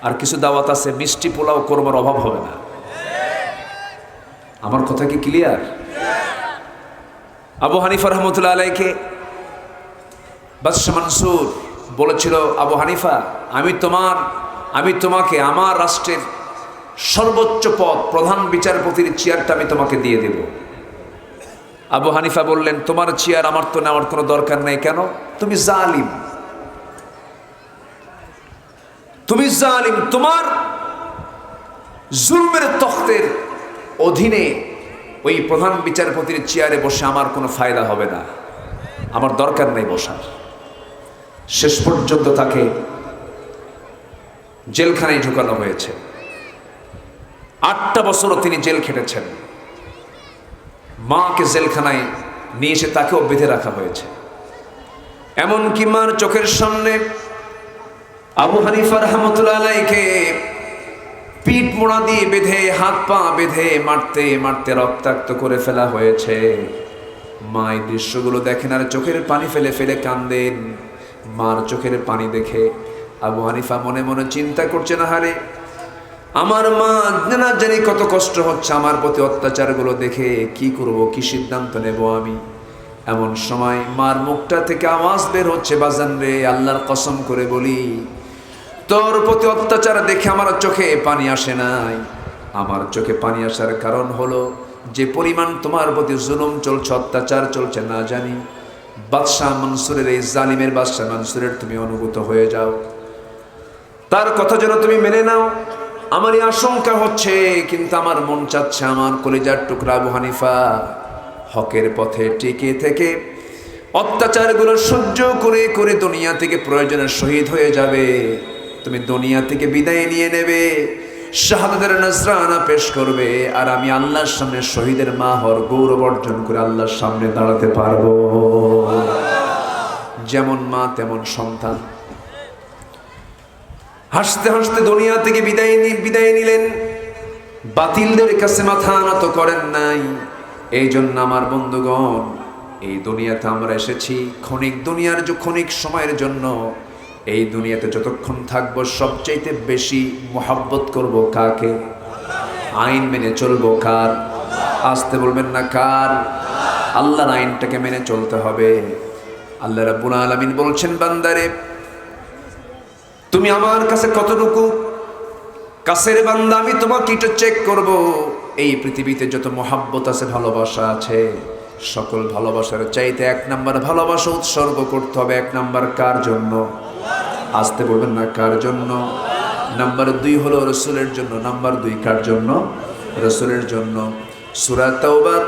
আর কিছু দাওয়াত আছে মিষ্টি পোলাও কোরমার অভাব হবে না। আমার কথা কি ক্লিয়ার? আবু হানিফা রহমতুল্লাহ আলাইকে বাদশা মানসুর বলেছিল, আবু হানিফা, আমি তোমাকে আমার রাষ্ট্রের সর্বোচ্চ পদ প্রধান বিচারপতির চেয়ারটা আমি তোমাকে দিয়ে দেব। আবু হানিফা বললেন, তোমার চেয়ার আমার তো নেওয়ার কোনো দরকার নেই। কেন? তুমি জালিম, তুমি জালিম, তোমার জুলমের তখ্তের অধীনে ওই প্রধান বিচারপতির চেয়ারে বসে আমার কোনো ফায়দা হবে না, আমার দরকার নেই বসার। শেষ পর্যন্ত তাকে জেলখানায় ঢুকানো হয়েছে। 8টা বছরও তিনি জেল খেটেছেন। মাকে জেলখানায় নিয়ে এসে তাকেও বেঁধে রাখা হয়েছে। এমনকি মার চোখের সামনে আবু হানিফা রহমতুল্লাহ আলাইকে পিঠ মোড়া দিয়ে বেঁধে, হাত পা বেঁধে মারতে মারতে রক্তাক্ত করে ফেলা হয়েছে। মা এই দৃশ্যগুলো দেখেন আর চোখের পানি ফেলে ফেলে কান্দেন। মার চোখের পানি দেখে আবু হানিফা মনে মনে চিন্তা করছেন, হারে আমার মা না জানি কত কষ্ট হচ্ছে আমার প্রতি অত্যাচারগুলো দেখে, কি করব, কি সিদ্ধান্ত নেব আমি। এমন সময় মার মুখটা থেকে আওয়াজ বের হচ্ছে, বাজান রে, আল্লাহর কসম করে বলি, তোর প্রতি অত্যাচার দেখে আমার চোখে পানি আসে নাই। আমার চোখে পানি আসার কারণ হলো যে পরিমাণ তোমার প্রতি জুলুম চলছে, অত্যাচার চলছে, না জানি বাদশাহ মানসুরের, এই জালিমের বাদশাহ মানসুরের তুমি অনুভূত হয়ে যাও, তার কথা যেন তুমি মেনে নাও। আমার এই আশঙ্কা হচ্ছে, কিন্তু আমার মন চাচ্ছে আমার কলিজার টুকরা আবু হানিফা হকের পথে টিকে থেকে অত্যাচারগুলো সহ্য করে করে দুনিয়া থেকে প্রয়োজনে শহীদ হয়ে যাবে। তুমি দুনিয়া থেকে বিদায় নিয়ে নেবে, শাহাদাতের নজরানা পেশ করবে, আর আমি আল্লাহর সামনে শহীদের মা হওয়ার গৌরব অর্জন করে আল্লাহর সামনে দাঁড়াতে পারবো। যেমন মা তেমন সন্তান। হাসতে হাসতে দুনিয়া থেকে বিদায় নিলেন। বাতিলদের কাছে মাথা নত করেন নাই। এই জন্য আমার বন্ধুগণ, এই দুনিয়াতে আমরা এসেছি ক্ষণিক দুনিয়ার ক্ষণিক সময়ের জন্য। এই দুনিয়াতে যতক্ষণ থাকবো সবচাইতে বেশি মোহাব্বত করব কাকে? আইন মেনে চলবো কার? আসতে বলবেন না কার? আল্লাহর আইনটাকে মেনে চলতে হবে। আল্লাহ রাব্বুল আলামিন বলছেন, বান্দারে তুমি আমার কাছে কতটুকু কাছের বান্দা, আমি তোমাকে একটু চেক করব। এই পৃথিবীতে যত মোহাব্বত আছে, ভালোবাসা আছে, সকল ভালোবাসার চাইতে 1 নাম্বার ভালোবাসা উৎসর্গ করতে হবে। 1 নাম্বার কার জন্য? আসতে বলবেন না কার জন্য? নাম্বার 2 হলো রাসূলের জন্য। নাম্বার 2 কার জন্য? রাসূলের জন্য। সূরা তাওবার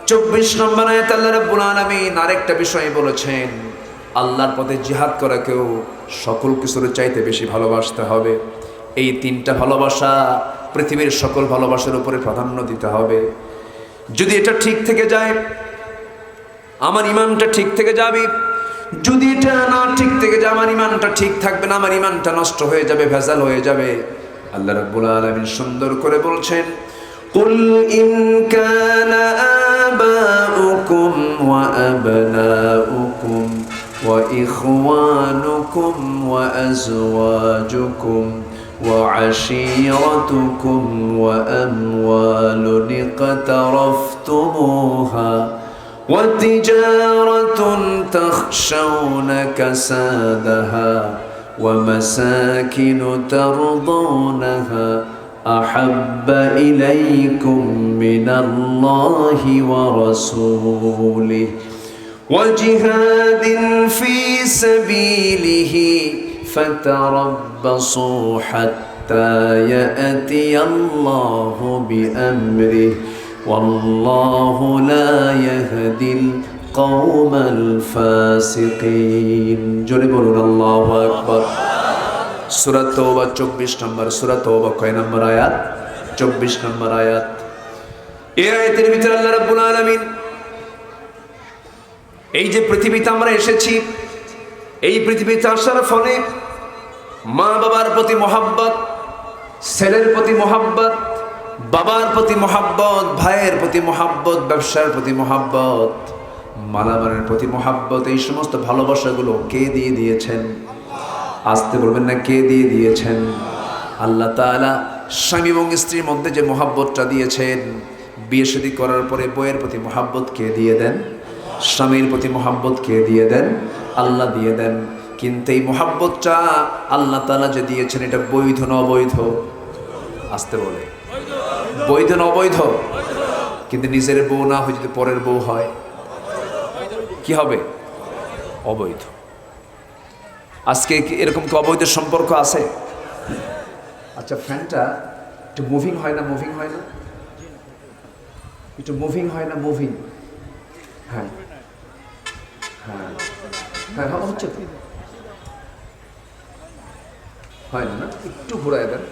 24 নম্বর আয়াত আল্লাহ রাব্বুল আলামিন আরেকটা বিষয় বলেছেন, আল্লাহর পথে জিহাদ করাকেও সকল কিছুর চাইতে বেশি ভালোবাসতে হবে। এই 3টা ভালোবাসা পৃথিবীর সকল ভালোবাসার উপরে প্রাধান্য দিতে হবে। যদি এটা ঠিক থেকে যায় আমার ইমানটা ঠিক থেকে যাবে, যদি এটা না ঠিক থেকে যায় আমার ইমানটা ঠিক থাকবে না, আমার ইমানটা নষ্ট হয়ে যাবে, ভেজাল হয়ে যাবে। আল্লাহ রাব্বুল আলামিন সুন্দর করে বলছেন, কুল ইন কানা আবাউকুম ওয়া আবনাউকুম ওয়া ইখওয়ানুকুম ওয়া আজওয়াজুকুম ওয়া আশীরাতুকুম ওয়া আমওয়ালুন ইকতারাফতুমুহা ওয়া তিজারাতুন তাখশাউনা কাসাদাহা ওয়া মাসাকিনু তারদাউনাহা أحب إليكم من الله ورسوله وجهاد في سبيله فتربصوا حتى يأتي الله بأمره والله لا يهدي القوم الفاسقين جربوا الله أكبر সূরা তাওবা 24 নম্বর সূরা তাওবা কয় নম্বর আয়াত 24 নম্বর আয়াত। এই আয়াতের ভিতরে আল্লাহ রাব্বুল আলামিন এই যে পৃথিবীতে আমরা এসেছি, এই পৃথিবীতে আসার ফলে মা বাবার প্রতি মহব্বত, ছেলের প্রতি মহব্বত, বাবার প্রতি মহব্বত, ভাইয়ের প্রতি মহব্বত, ব্যবসার প্রতি মহব্বত, মালামালের প্রতি মহব্বত, এই সমস্ত ভালোবাসাগুলো কে দিয়ে দিয়েছেন? আসতে বলবেন না, কে দিয়ে দিয়েছেন? আল্লাহ তাআলা স্বামী এবং স্ত্রীর মধ্যে যে মহাব্বতটা দিয়েছেন, বিয়ে শাদী করার পরে বইয়ের প্রতি মহাব্বত কে দিয়ে দেন? স্বামীর প্রতি মহাব্বত কে দিয়ে দেন? আল্লাহ দিয়ে দেন। কিন্তু এই মহাব্বতটা আল্লাহ তাআলা যে দিয়েছেন, এটা বৈধ না অবৈধ? আসতে বলে, বৈধ না অবৈধ? কিন্তু নিজের বউ না হয়ে যদি পরের বউ হয় কি হবে? অবৈধ। আজকে এরকম কি অবৈধ সম্পর্ক আছে? আচ্ছা, ফ্যানটা একটু মুভিং হয় না? মুভিং হয় না? একটু মুভিং হয় না? মুভিং, হ্যাঁ হ্যাঁ হ্যাঁ হচ্ছে তো, হয় না? একটু ঘুরায় দেন।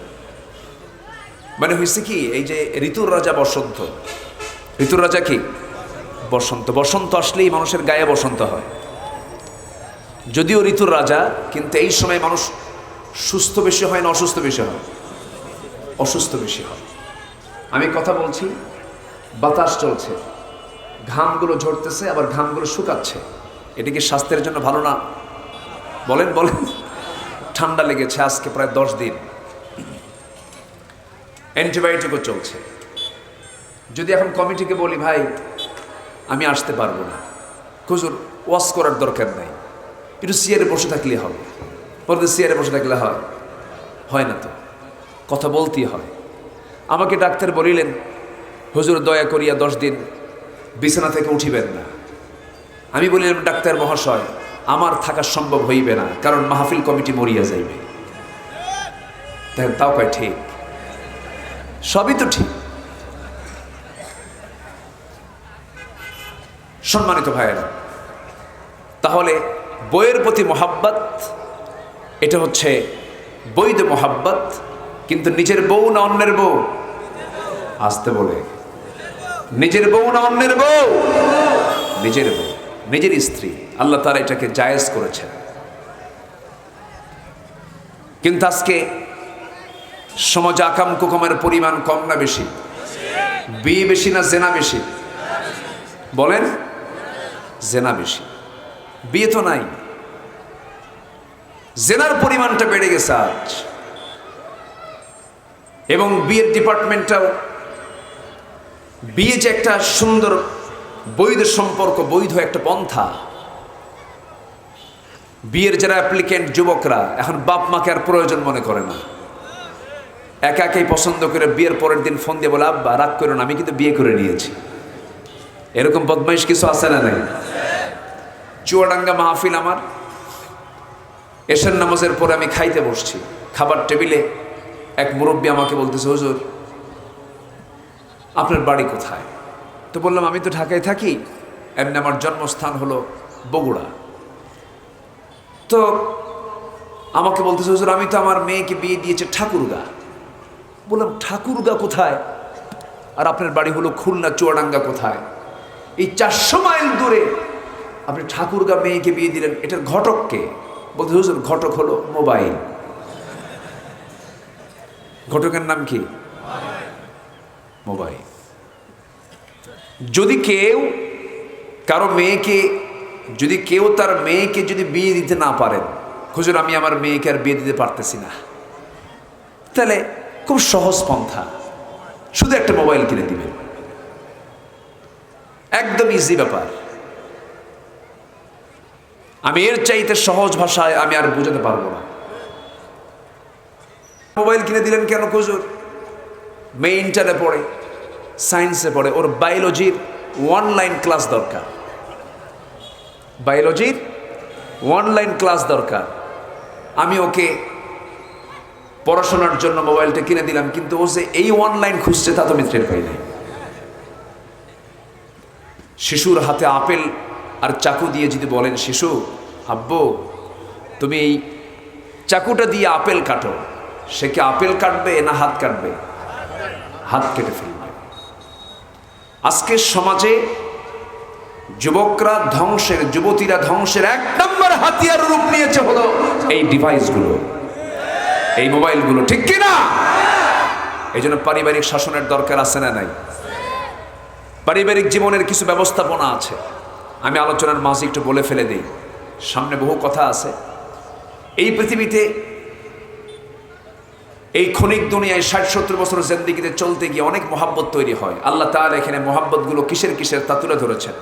মানে হয়েছে কি, এই যে ঋতুর রাজা বসন্ত, ঋতুর রাজা কি? বসন্ত। বসন্ত আসলেই মানুষের গায়ে বসন্ত হয়। যদিও ঋতুর রাজা, কিন্তু এই সময় মানুষ সুস্থ বেশি হয় না অসুস্থ বেশি হয়? অসুস্থ বেশি হয়। আমি কথা বলছি, বাতাস চলছে, ঘামগুলো ঝরতেছে, আবার ঘামগুলো শুকাচ্ছে। এটা কি স্বাস্থ্যের জন্য ভালো না? বলেন বলেন। ঠান্ডা লেগেছে আজকে প্রায় 10 দিন, অ্যান্টিবায়োটিকও চলছে। যদি এখন কমিটিকে বলি, ভাই আমি আসতে পারবো না, হুজুর ওয়াশ করার দরকার নাই, একটু চেয়ারে বসে থাকলে হবে, বলতে চেয়ারে বসে থাকলে হয়? হয় না তো, কথা বলতেই হয়। আমাকে ডাক্তার বলিলেন, হুজুর দয়া করিয়া 10 দিন বিছানা থেকে উঠিবেন না। আমি বলিলাম, ডাক্তার মহাশয় আমার থাকা সম্ভব হইবে না, কারণ মাহফিল কমিটি মরিয়া যাইবে। দেখেন, তাও কয় ঠিক, সবই তো ঠিক। সম্মানিত ভাইয়েরা, তাহলে বইয়ের প্রতি মহাব্বত, এটা হচ্ছে বৈধ মহাব্বত। কিন্তু নিজের বউ না অন্যের বউ? আসতে বলে, নিজের বউ না অন্যের বউ? নিজের বউ, নিজের স্ত্রী। আল্লাহ তাআলা এটাকে জায়েজ করেছেন। কিন্তু আজকে সমাজে আকাম কুকামের পরিমাণ কম না বেশি? বিয়ে বেশি না জেনা বেশি? বলেন, জেনা বেশি, বিয়ে তো নাই। জেনার পরিমাণটা বেড়ে গেছে আজ, এবং বিয়ের ডিপার্টমেন্টটাও, বিয়ে যে একটা সুন্দর বৈধ সম্পর্ক, বৈধ একটা পন্থা। বিয়ের যারা অ্যাপ্লিকেন্ট যুবকরা এখন বাপ মাকে আর প্রয়োজন মনে করে না, একা একাই পছন্দ করে বিয়ের পরের দিন ফোন দিয়ে বলে, আব্বা রাগ করো না, আমি কিন্তু বিয়ে করে নিয়েছি। এরকম বদমাইশ কিছু আছে না নাই? চুয়াডাঙ্গা মাহফিল আমার, এশার নামাজের পরে আমি খাইতে বসছি, খাবার টেবিলে এক মুরব্বী আমাকে বলতেছে, হুজুর আপনার বাড়ি কোথায়? তো বললাম, আমি তো ঢাকায় থাকি, এমনি আমার জন্মস্থান হলো বগুড়া। তো আমাকে বলতেছে, হুজুর আমি তো আমার মেয়েকে বিয়ে দিয়েছি ঠাকুরগা। বললাম ঠাকুরগা কোথায়, আর আপনার বাড়ি হলো খুলনা চুয়াডাঙ্গা কোথায়? এই 400 মাইল দূরে আপনি ঠাকুরগা মেয়েকে বিয়ে দিলেন, এটার ঘটককে? বলতে হুজুর ঘটক হলো মোবাইল। ঘটকের নাম কি? মোবাইল। যদি কেউ কারো মেয়েকে, যদি কেউ তার মেয়েকে যদি বিয়ে দিতে না পারেন, হুজুর আমি আমার মেয়েকে আর বিয়ে দিতে পারতেছি না, তাহলে খুব সহজ পন্থা, শুধু একটা মোবাইল কিনে দিবেন, একদম ইজি ব্যাপার। আমি এর চাইতে সহজ ভাষায় আমি আর বোঝাতে পারবো না। মোবাইল কিনে দিলেন কেন হুজুর? মেয়ে ইন্টারে পড়ে, সায়েন্সে পড়ে, ওর বায়োলজির অনলাইন ক্লাস দরকার, বায়োলজির অনলাইন ক্লাস দরকার। আমি ওকে পড়াশোনার জন্য মোবাইলটা কিনে দিলাম, কিন্তু ও যে এই অনলাইন খুঁজছে তা তো আমি টের পাই নাই। শিশুর হাতে আপেল আর চাকু দিয়ে যদি বলেন, শিশু আব্বু তুমি এই চাকুটা দিয়ে আপেল কাটো, সে কি আপেল কাটবে না হাত কাটবে? হাত কেটে ফেলবে। আজকের সমাজে যুবকরা ধ্বংসের, যুবতীরা ধ্বংসের 1 নম্বর হাতিয়ার রূপ নিয়েছে হলো এই ডিভাইসগুলো, এই মোবাইলগুলো, ঠিক কি না? এই জন্য পারিবারিক শাসনের দরকার আছে না নাই? পারিবারিক জীবনের কিছু ব্যবস্থাপনা আছে। আমি আলোচনার মাঝে একটু বলে ফেলে দিই, সামনে বহু কথা আছে। এই পৃথিবীতে এই ক্ষণিক দুনিয়ায় 60-70 বছর জিন্দেগিতে চলতে গিয়ে অনেক মহাব্বত তৈরি হয়। আল্লাহ তাআলা এখানে মহাব্বতগুলো কিসের কিসের তা তুলে ধরেছেন।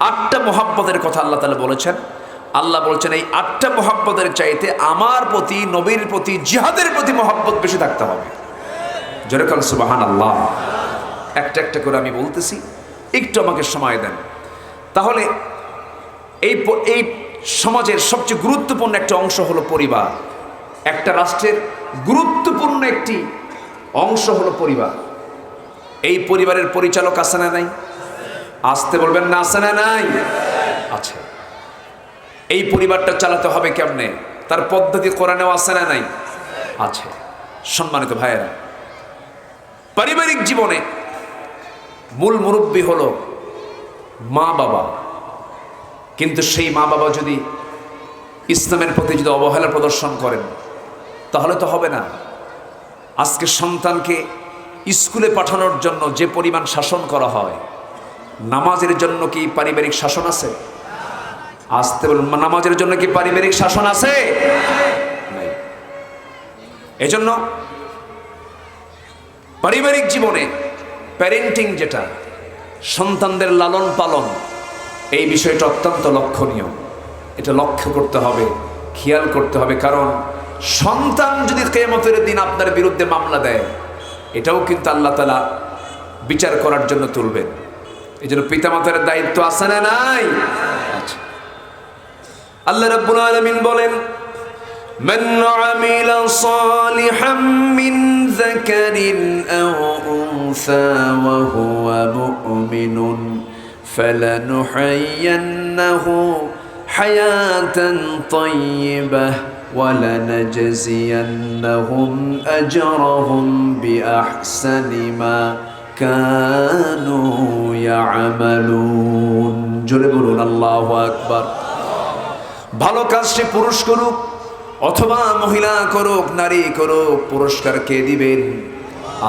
8টা মহাব্বতের কথা আল্লাহ তাআলা বলেছেন। আল্লাহ বলছেন এই 8টা মহাব্বতের চাইতে আমার প্রতি, নবীর প্রতি, জিহাদের প্রতি মহাব্বত বেশি থাকতে হবে। জোরে বলেন সুবহানাল্লাহ। একটা একটা করে আমি বলতেছি, একটু আমাকে সময় দেন। তাহলে এই সমাজের সবচেয়ে গুরুত্বপূর্ণ একটা অংশ হলো পরিবার। একটা রাষ্ট্রের গুরুত্বপূর্ণ একটি অংশ হলো পরিবার। এই পরিবারের পরিচালক আছে না নাই? আসতে বলবেন না, আছে না নাই? আছে। এই পরিবারটা চালাতে হবে কেমনে, তার পদ্ধতি কোরআনেও আছে না নাই? আছে। সম্মানিত ভাইয়েরা, পারিবারিক জীবনে মূল মুরব্বী হলো মা বাবা। কিন্তু সেই মা বাবা যদি ইসলামের প্রতি যদি অবহেলা প্রদর্শন করেন তাহলে তো হবে না। আজকে সন্তানকে স্কুলে পাঠানোর জন্য যে পরিমাণ শাসন করা হয়, নামাজের জন্য কি পারিবারিক শাসন আছে? আসতে বলুন, নামাজের জন্য কি পারিবারিক শাসন আছে? নাই। এজন্য পারিবারিক জীবনে প্যারেন্টিং, যেটা সন্তানদের লালন পালন, এই বিষয়টা অত্যন্ত লক্ষণীয়। এটা লক্ষ্য করতে হবে, খেয়াল করতে হবে। কারণ সন্তান যদি কিয়ামতের দিন আপনার বিরুদ্ধে মামলা দেয়, এটাও কিন্তু আল্লাহ তাআলা বিচার করার জন্য তুলবেন। এই জন্য পিতামাতার দায়িত্ব আছে না নাই? আচ্ছা, আল্লাহ রাব্বুল আলামিন বলেন, মান আমিলা সালিহাম মিন যাকারিন আও উনসা ওয়া হুয়া মুমিনুন ফালানুহয়িয়ান্নাহু হায়াতান তাইয়্যিবাহ ওয়া লানাজজিয়ান্নাহুম আজরাহুম বিআহসানি মা কানু ইয়ামালুন। জোরে বলুন আল্লাহু আকবার। ভালো কাজ সে পুরুষ করুক অথবা মহিলা করুক, নারী করুক, পুরস্কার কে দিবেন?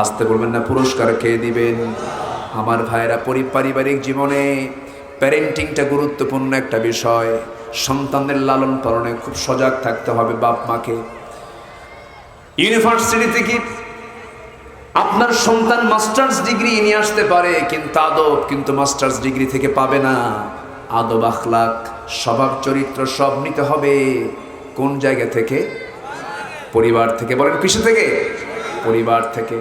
আসতে বলবেন না, পুরস্কার কে দিবেন? আমার ভাইরা, পারিবারিক জীবনে প্যারেন্টিংটা গুরুত্বপূর্ণ একটা বিষয়। সন্তানদের লালন পালনে খুব সজাগ থাকতে হবে বাপ মাকে। ইউনিভার্সিটি থেকে আপনার সন্তান মাস্টার্স ডিগ্রি নিয়ে আসতে পারে, কিন্তু মাস্টার্স ডিগ্রি থেকে পাবে না। আদব, আখলাক, স্বভাব, চরিত্র সব নিতে হবে কোন জায়গা থেকে? পরিবার থেকে। বলেন কিসে থেকে? পরিবার থেকে।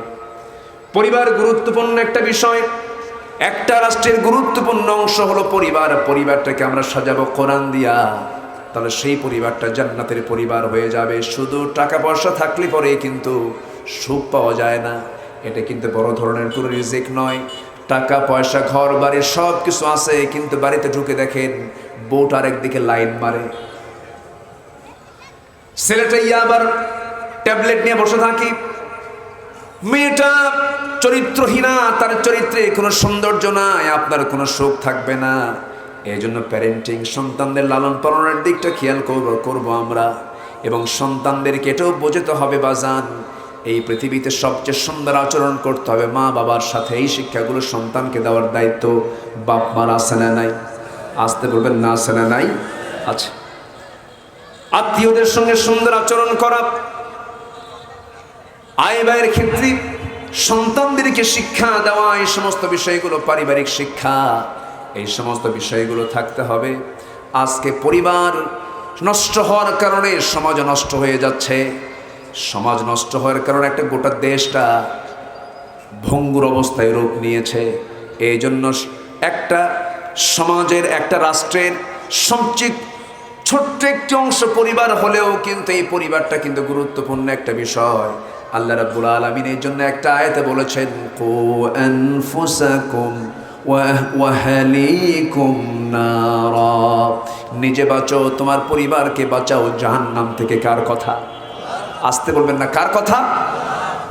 পরিবার গুরুত্বপূর্ণ একটা বিষয়। একটা রাষ্ট্রের গুরুত্বপূর্ণ অংশ হলো পরিবার। পরিবারটাকে আমরা সাজাবো কোরআন দিয়া, তাহলে সেই পরিবারটা জান্নাতের পরিবার হয়ে যাবে। শুধু টাকা পয়সা থাকলে পরে কিন্তু সুখ পাওয়া যায় না। এটা কিন্তু বড় ধরনের কোনো রিজিক নয়। টাকা পয়সা, ঘর বাড়ি সব কিছু আছে, কিন্তু বাড়িতে ঢুকে দেখেন বউটার একদিকে লাইন মারে, ছেলেটা আবার ট্যাবলেট নিয়ে বসে থাকি, মেয়েটা চরিত্রহীনা, তার চরিত্রে কোনো সৌন্দর্য নাই, আপনার কোনো সুখ থাকবে না। এই জন্য প্যারেন্টিং, সন্তানদের লালন পালনের দিকটা খেয়াল করব আমরা, এবং সন্তানদেরকে এটাও বোঝাতে হবে বাজান, এই পৃথিবীতে সবচেয়ে সুন্দর আচরণ করতে হবে মা বাবার সাথে। এই শিক্ষাগুলো সন্তানকে দেওয়ার দায়িত্ব বাপ মার আছে না নাই? আসতে বলবেন না, আছে না নাই? আচ্ছা, আত্মীয়দের সঙ্গে সুন্দর আচরণ করা, আয় ব্যয়ের ক্ষেত্রে সন্তানদেরকে শিক্ষা দেওয়া, এই সমস্ত বিষয়গুলো, পারিবারিক শিক্ষা, এই সমস্ত বিষয়গুলো থাকতে হবে। আজকে পরিবার নষ্ট হওয়ার কারণে সমাজ নষ্ট হয়ে যাচ্ছে। সমাজ নষ্ট হওয়ার কারণে একটা গোটা দেশটা ভঙ্গুর অবস্থায় রূপ নিয়েছে। এই জন্য একটা সমাজের, একটা রাষ্ট্রের সবচেয়ে ছোট্ট একটি অংশ পরিবার হলেও কিন্তু এই পরিবারটা কিন্তু গুরুত্বপূর্ণ একটা বিষয়। আল্লাহ রাব্বুল আলামিন এই জন্য একটা আয়াতে বলেছেন, কু আনফুসাকুম ওয়া আহলিকুম নারা, নিজে বাঁচো, তোমার পরিবারকে বাঁচাও জাহান্নাম থেকে। কার কথা? আসতে বলবেন না, কার কথা?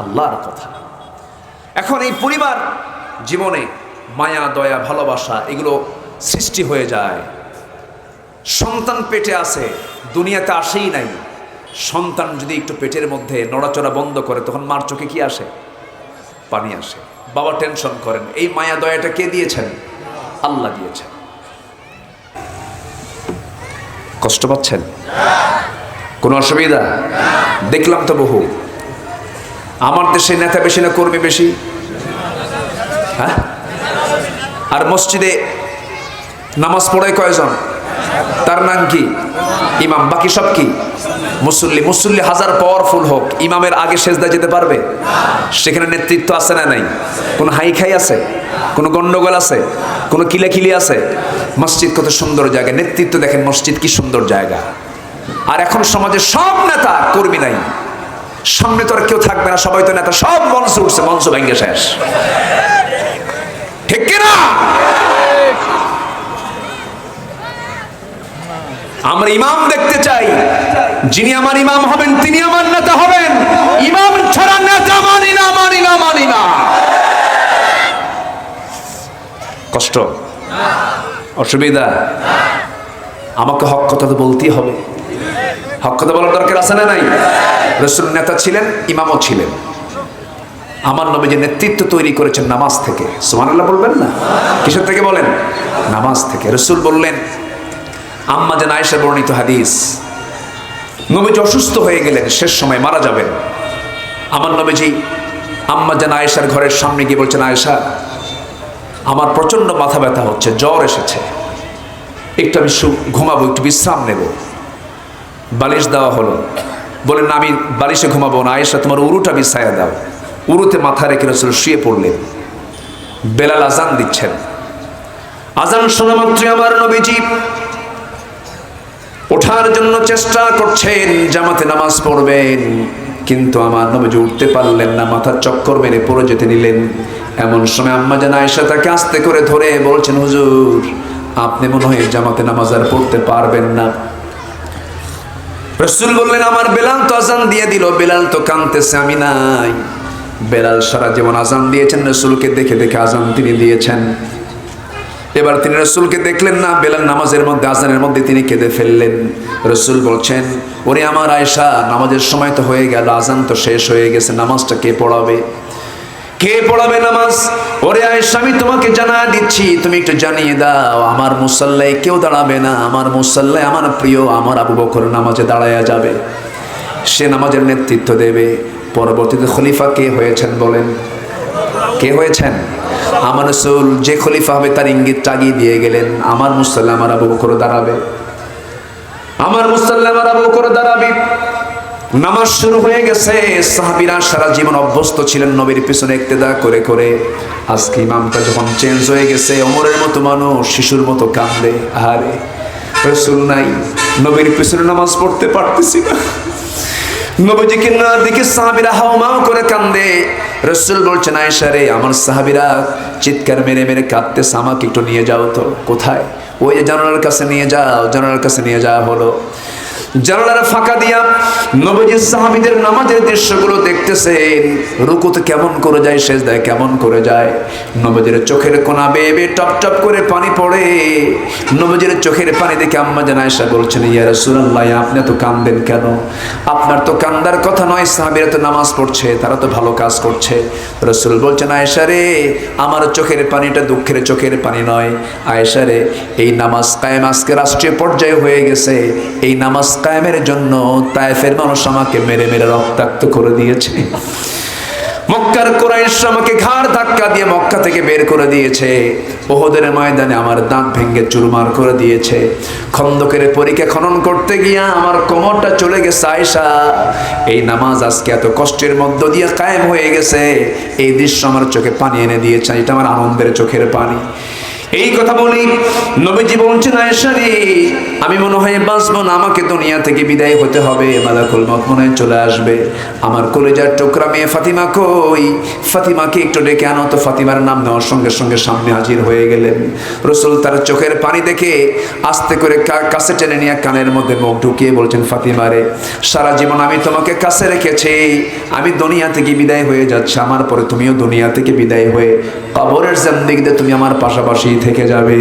আল্লাহর কথা। এখন এই পরিবার জীবনে মায়া, দয়া, ভালোবাসা এগুলো সৃষ্টি হয়ে যায়। সন্তান পেটে আছে, দুনিয়াতে আসেই নাই। সন্তান যদি একটু পেটের মধ্যে নড়াচড়া বন্ধ করে, তখন মার চোখে কি আসে? পানি আসে। বাবা টেনশন করেন, এই মায়া দয়াটা কে দিয়েছেন? আল্লাহ দিয়েছেন। কষ্ট পাচ্ছেন? কোনো অসুবিধা? দেখলাম তো বহু। আমার দেশে নেতা বেশি না কর্মী বেশি? হ্যাঁ। আর মসজিদে নামাজ পড়ে কয়জন? তার নাম কি? ইমাম। বাকি সব কি? মুসল্লি। মুসল্লি হাজার পাওয়ারফুল হোক, ইমামের আগে সেজদা যেতে পারবে? সেখানে নেতৃত্ব আছে না নাই? কোনো হাই খাই আছে? কোনো গন্ডগোল আছে? কোনো কিলাকিলি আছে? মসজিদ কত সুন্দর জায়গা, নেতৃত্ব দেখেন মসজিদ কি সুন্দর জায়গা। আর এখন সমাজে সব নেতা কর্মী নাই, সামনে তো আর কেউ থাকবে না, সবাই তো নেতা, সব মঞ্চ উঠছে, মঞ্চ ভেঙে শেষ। ঠিক কিনা? আমরা ইমাম দেখতে চাই, যিনি আমার ইমাম হবেন তিনি আমার নেতা হবেন। ইমাম ছাড়া নেতা মানি না, মানি না, মানি না। কষ্ট? অসুবিধা? আমাকে হক কথা তো বলতেই হবে। হক কথা বলার দরকার আছে না নাই? রাসূল নেতা ছিলেন, ইমামও ছিলেন। আমার নবী যে নেতৃত্ব তৈরি করেছেন নামাজ থেকে। সুবহানাল্লাহ বলবেন না? কিসের থেকে বলেন? নামাজ থেকে। রাসূল বললেন, আম্মা জান আয়েশা বর্ণিত হাদিস, নবীজি অসুস্থ হয়ে গেলেন, শেষ সময় মারা যাবেন। আমার নবীজি আম্মা জান আয়েশার ঘরের সামনে গিয়ে বলছেন, আয়েশা, আমার প্রচন্ড মাথা ব্যথা হচ্ছে, জ্বর এসেছে, একটু আমি ঘুমাবো, একটু বিশ্রাম নেব। বালিশ দেওয়া হলো। বলেন না, আমি বালিশে ঘুমাবো না, আয়েশা তোমার উরুটা বিছায়া দাও। উরুতে মাথা রেখে রাসূল শুয়ে পড়লেন। বেলাল আজান দিচ্ছেন। আজান শোনা মাত্রই আমার নবীজি ওঠার জন্য চেষ্টা করছেন, জামাতে নামাজ পড়বেন, কিন্তু আমার নবীজি উঠতে পারলেন না, মাথার চক্কর মেরে পড়ে যেতে নিলেন। এমন সময় আম্মা জান আয়েশা তাকে আস্তে করে ধরে বলছেন, হুজুর, আপনি মনে হয় জামাতে নামাজ আর পড়তে পারবেন না। রাসূল বললেন, আমার বেলাল তো আজান দিয়ে দিল, বেলাল তো কাঁদতেছে, আমি নাই। বেলাল সারা জীবন আজান দিয়েছেন, রাসূলকে দেখে দেখে আজান তিনি দিয়েছেন। এবার তিনি রাসূলকে দেখলেন না, বেলাল নামাজের মধ্যে, আজানের মধ্যে তিনি কেঁদে ফেললেন। রাসূল বলছেন, ওরে আমার আয়েশা, নামাজের সময় তো হয়ে গেল, আজান তো শেষ হয়ে গেছে, নামাজটা কে পড়াবে? কে পড়াবে নামাজ? ওরে আয়েশা, আমি তোমাকে জানা দিচ্ছি, তুমি একটু জানিয়ে দাও, আমার মুসাল্লায় কেউ দাঁড়াবে না, আমার মুসাল্লায় আমার প্রিয় আমার আবু বকর নামাজে দাঁড়ায়া যাবে, সে নামাজের নেতৃত্ব দেবে। পরবর্তীতে খলিফা কে হয়েছেন বলেন? কে হয়েছেন? আমার রাসূল যে খলিফা হবে তার ইঙ্গিত টাগিয়ে দিয়ে গেলেন, আমার মুসাল্লায় আমার আবু বকর দাঁড়াবে, আমার মুসাল্লায় আমার আবু বকর দাঁড়াবে। নামাজ শুরু হয়ে গেছে। সাহাবীরা সারা জীবন অভ্যস্ত ছিলেন নবীর পিছনে ইক্তেদা করে করে। আজকে ইমামটা যখন চেঞ্জ হয়ে গেছে, ওমরের মতো মানুষ শিশুর মতো কাঁদে, আরে রাসূল নাই, নবীর পিছনে নামাজ পড়তে পারতেছি না। নবীজিকে না দেখে সাহাবীরা হাওমাও করে কাঁদে। রাসূল বলছেন, আয়েশা রে, আমার সাহাবীরা চিৎকার মেরে মেরে কাঁদতেছে, আমাকে একটু নিয়ে যাও তো। কোথায়? ওই যে জানালার কাছে নিয়ে যাও। জানালার কাছে নিয়ে যাওয়া হলো। জানালার ফাঁকা দিয়া নবীজির সাহাবীদের নামাজের দৃশ্যগুলো দেখতেছেন। রুকুতে কেমন করে যায়, সেজদায় কেমন করে যায়। নবীজির চোখের কোনা বেয়ে বেয়ে টপ টপ করে পানি পড়ে। নবীজির চোখের পানি দেখে আম্মা জান আয়েশা বলছেন, ইয়া রাসূলুল্লাহ, আপনি তো কাঁদেন কেন? আপনার তো কান্দার কথা নয়, সাহাবীরা তো নামাজ পড়ছে, তারা তো ভালো কাজ করছে। রাসূল বলছেন, আয়েশা রে, আমার চোখের পানিটা দুঃখের চোখের পানি নয়। আয়েশা রে, এই নামাজ কায়েম আজকে রাষ্ট্রীয় পর্যায়ে হয়ে গেছে। এই নামাজ কায়েমের জন্য তায়েফের মানুষ আমাকে মেরে মেরে রক্তাক্ত করে দিয়েছে। মক্কার কুরাইশ আমাকে ঘাড় ধাক্কা দিয়ে মক্কা থেকে বের করে দিয়েছে। ওহদের ময়দানে আমার দাঁত ভেঙে চুরমার করে দিয়েছে। খন্দকের পরীক্ষা খনন করতে গিয়া আমার কোমরটা চলে গেছে। আয়েশা, এই নামাজ আজকে এত কষ্টের মধ্য দিয়ে কায়েম হয়ে গেছে। এই দৃশ্য আমার চোখে পানি এনে দিয়েছে। এটা আমার আনন্দের চোখের পানি। এই কথা বলি নবীজি বলছেন, আয়েশা রে, আমি মনে হয় বাঁচবো না, আমাকে দুনিয়া থেকে বিদায় হতে হবে। মালাকুল মউত মনে হয় চলে আসবে। আমার কলেজার টুকরা মেয়ে ফাতিমা কই? ফাতিমাকে একটু ডেকে আনো তো। ফাতিমার নাম নেওয়ার সঙ্গে সঙ্গে সামনে হাজির হয়ে গেলেন। রাসূল তার চোখের পানি দেখে আস্তে করে কাছে টেনে নিয়ে কানের মধ্যে মুখ ঢুকিয়ে বলছেন, ফাতিমা রে, সারা জীবন আমি তোমাকে কাছে রেখেছি। আমি দুনিয়া থেকে বিদায় হয়ে যাচ্ছি, আমার পরে তুমিও দুনিয়া থেকে বিদায় হয়ে কবরের জিন্দেগিতে তুমি আমার পাশাপাশি থেকে যাবে।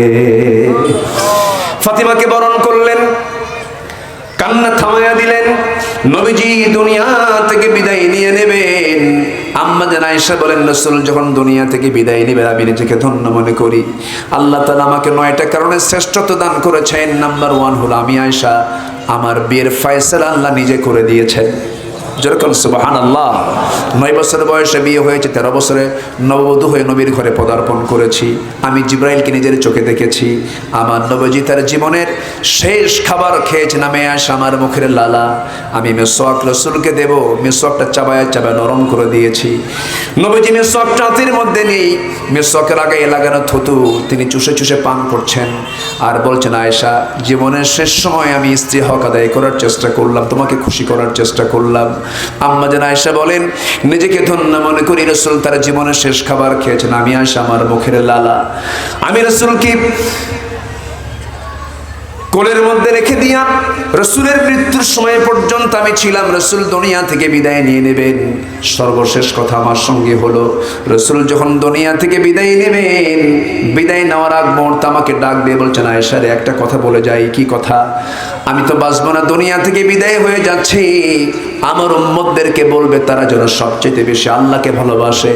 ফাতিমাকে বরণ করলেন, কান্না থামায়া দিলেন। নবীজি দুনিয়া থেকে বিদায় নিয়ে নেবেন। আম্মা জান আয়েশা বলেন, রাসূল যখন দুনিয়া থেকে বিদায় নেবেন আমি নিজেকে ধন্য মনে করি। আল্লাহ তাআলা আমাকে 9টা কারণে শ্রেষ্ঠত্ব দান করেছেন। নাম্বার 1 হলো আমি আয়েশা আমার বিয়ের ফয়সালা আল্লাহ নিজে করে দিয়েছেন। যেরকম সুবহানাল্লাহ। 9 বছর বয়সে বিয়ে হয়েছে, 13 বছরে নববধূ হয়ে নবীর ঘরে পদার্পণ করেছি। আমি জিব্রাইলকে নিজের চোখে দেখেছি। আমার নবীজি তার জীবনের শেষ খাবার খেয়েছেন। আমি আয়েশা আমার মুখের লালা। আমি মেসওয়াক রাসূলকে দেব, মেসওয়াকটা চাবায় চাবায় নরম করে দিয়েছি। নবীজি মেসওয়াকটা হাতের মধ্যে নেই, মেসওয়াকের আগে লাগানো থুতু তিনি চুষে চুষে পান করছেন। আর বলছেন, আয়েশা, জীবনের শেষ সময় আমি স্ত্রী হক আদায় করার চেষ্টা করলাম, তোমাকে খুশি করার চেষ্টা করলাম। আম্মা জান আয়েশা বলেন, নিজেকে ধন্য মনে করি। রাসূল তার জীবনের শেষ খাবার খেয়েছেন। আমি আয়েশা আমার মুখের লালা। আমি রাসূলকে কোলের মধ্যে রেখে দিয়া রাসূলের মৃত্যুর সময় পর্যন্ত আমি ছিলাম। রাসূল দুনিয়া থেকে বিদায় নিয়ে নেবেন, সর্বশেষ কথা আমার সঙ্গে হলো, রাসূল যখন দুনিয়া থেকে বিদায় নেবেন, বিদায় নেওয়ার আগ মুহূর্তে আমাকে ডাক দিয়ে বলছেন, আয়েশা রে, একটা কথা বলে যাই। কি কথা? আমি তো বাঁচবো না, দুনিয়া থেকে বিদায় হয়ে যাচ্ছি। আমার উম্মতদেরকে বলবে তারা যেন সবচেয়ে বেশি আল্লাহকে ভালোবাসে,